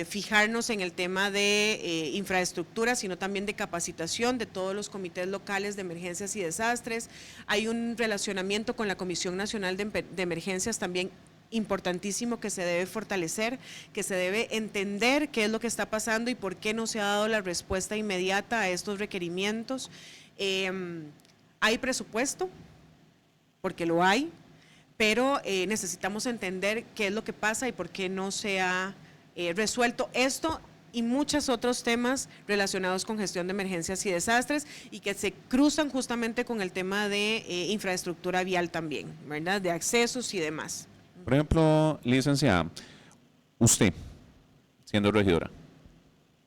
fijarnos en el tema de infraestructura, sino también de capacitación de todos los comités locales de emergencias y desastres. Hay un relacionamiento con la Comisión Nacional de Emergencias también importantísimo que se debe fortalecer, que se debe entender qué es lo que está pasando y por qué no se ha dado la respuesta inmediata a estos requerimientos. Hay presupuesto, porque lo hay, pero necesitamos entender qué es lo que pasa y por qué no se ha resuelto esto y muchos otros temas relacionados con gestión de emergencias y desastres y que se cruzan justamente con el tema de infraestructura vial también, ¿verdad? De accesos y demás. Por ejemplo, licenciada, usted, siendo regidora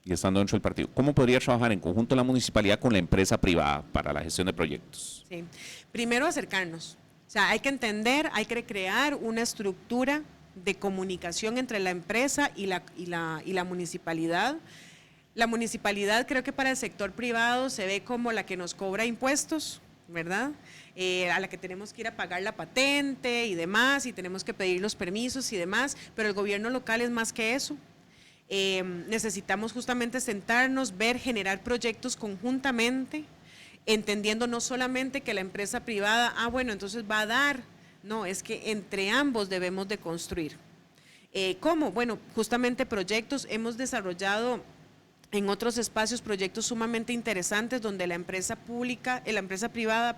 y estando dentro del partido, ¿cómo podría trabajar en conjunto la municipalidad con la empresa privada para la gestión de proyectos? Sí, primero acercarnos. O sea, hay que entender, hay que crear una estructura de comunicación entre la empresa y la municipalidad. La municipalidad creo que para el sector privado se ve como la que nos cobra impuestos, ¿verdad? A la que tenemos que ir a pagar la patente y demás, y tenemos que pedir los permisos y demás, pero el gobierno local es más que eso. Necesitamos justamente sentarnos, ver, generar proyectos conjuntamente, entendiendo no solamente que la empresa privada, bueno, entonces va a dar, no, es que entre ambos debemos de construir. ¿Cómo? Bueno, justamente proyectos, hemos desarrollado en otros espacios proyectos sumamente interesantes donde la empresa privada,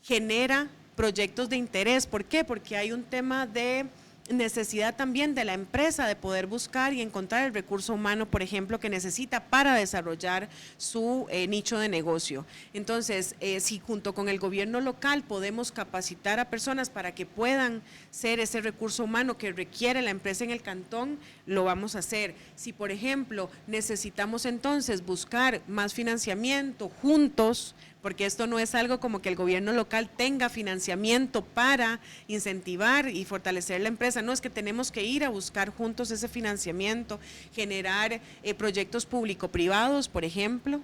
genera proyectos de interés. ¿Por qué? Porque hay un tema de necesidad también de la empresa de poder buscar y encontrar el recurso humano, por ejemplo, que necesita para desarrollar su nicho de negocio. Entonces, si junto con el gobierno local podemos capacitar a personas para que puedan ser ese recurso humano que requiere la empresa en el cantón, lo vamos a hacer. Si, por ejemplo, necesitamos entonces buscar más financiamiento juntos porque esto no es algo como que el gobierno local tenga financiamiento para incentivar y fortalecer la empresa, no, es que tenemos que ir a buscar juntos ese financiamiento, generar proyectos público-privados, por ejemplo,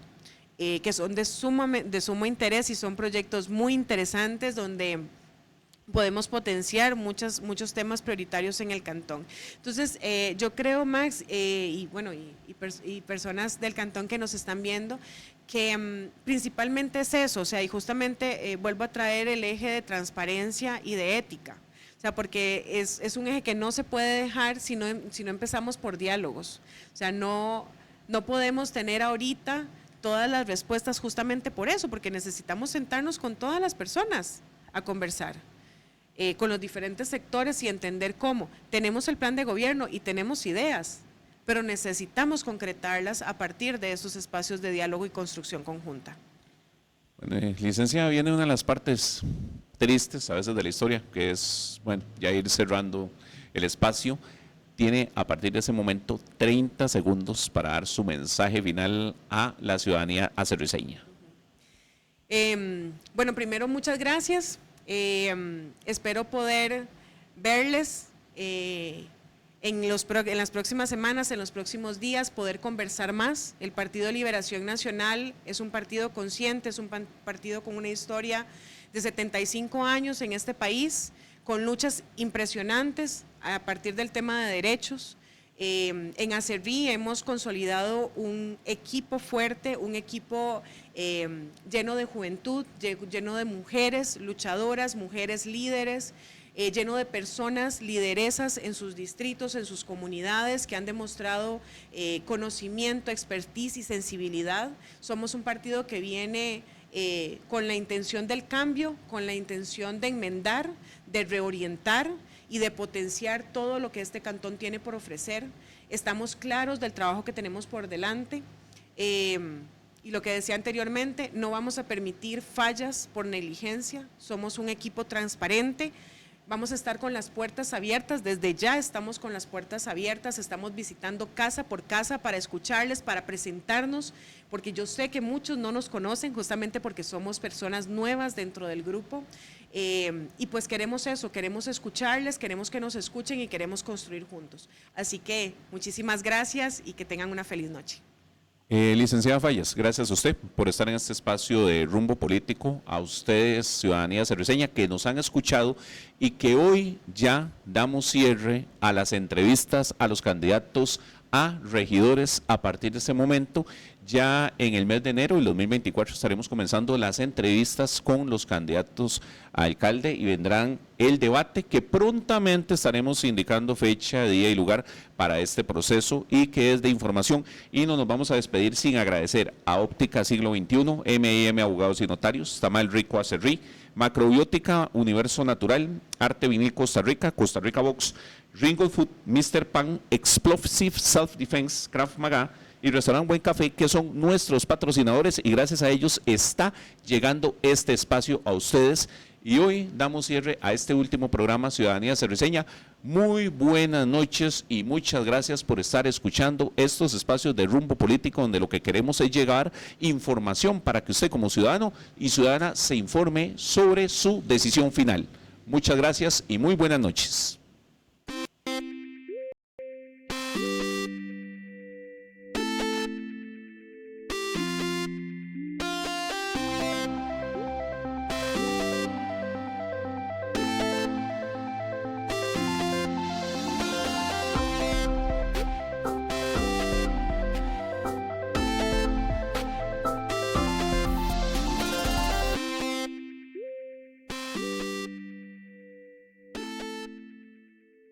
que son de sumo interés y son proyectos muy interesantes donde podemos potenciar muchos temas prioritarios en el cantón. Entonces, yo creo, Max, y personas del cantón que nos están viendo, que principalmente es eso, o sea, y justamente vuelvo a traer el eje de transparencia y de ética, o sea, porque es un eje que no se puede dejar si no empezamos por diálogos, o sea, no podemos tener ahorita todas las respuestas justamente por eso, porque necesitamos sentarnos con todas las personas a conversar. Con los diferentes sectores y entender cómo. Tenemos el plan de gobierno y tenemos ideas, pero necesitamos concretarlas a partir de esos espacios de diálogo y construcción conjunta. Bueno, licenciada, viene una de las partes tristes a veces de la historia, que es, bueno, ya ir cerrando el espacio. Tiene a partir de ese momento 30 segundos para dar su mensaje final a la ciudadanía acerriceña. Bueno, primero muchas gracias. Espero poder verles en las próximas semanas, en los próximos días, poder conversar más. El Partido de Liberación Nacional es un partido consciente, es un partido con una historia de 75 años en este país, con luchas impresionantes a partir del tema de derechos. En Acerrí hemos consolidado un equipo fuerte, un equipo lleno de juventud, lleno de mujeres luchadoras, mujeres líderes, lleno de personas lideresas en sus distritos, en sus comunidades, que han demostrado conocimiento, expertise y sensibilidad. Somos un partido que viene con la intención del cambio, con la intención de enmendar, de reorientar y de potenciar todo lo que este cantón tiene por ofrecer. Estamos claros del trabajo que tenemos por delante y lo que decía anteriormente, no vamos a permitir fallas por negligencia, somos un equipo transparente. Vamos a estar con las puertas abiertas, desde ya estamos con las puertas abiertas, estamos visitando casa por casa para escucharles, para presentarnos, porque yo sé que muchos no nos conocen justamente porque somos personas nuevas dentro del grupo y pues queremos eso, queremos escucharles, queremos que nos escuchen y queremos construir juntos. Así que muchísimas gracias y que tengan una feliz noche. Licenciada Fallas, gracias a usted por estar en este espacio de Rumbo Político, a ustedes, ciudadanía acerriceña, que nos han escuchado y que hoy ya damos cierre a las entrevistas a los candidatos a regidores. A partir de este momento, ya en el mes de enero del 2024 estaremos comenzando las entrevistas con los candidatos a alcalde y vendrán el debate, que prontamente estaremos indicando fecha, día y lugar para este proceso y que es de información. Y no nos vamos a despedir sin agradecer a Óptica Siglo XXI, M&M Abogados y Notarios, Tamal Rico Acerrí, Macrobiótica Universo Natural, Arte Vinil Costa Rica Box, Ringo Food, Mr. Pan, Explosive Self Defense, Krav Maga y Restaurant Buen Café, que son nuestros patrocinadores y gracias a ellos está llegando este espacio a ustedes. Y hoy damos cierre a este último programa Ciudadanía Acerriceña. Muy buenas noches y muchas gracias por estar escuchando estos espacios de Rumbo Político, donde lo que queremos es llegar información para que usted como ciudadano y ciudadana se informe sobre su decisión final. Muchas gracias y muy buenas noches.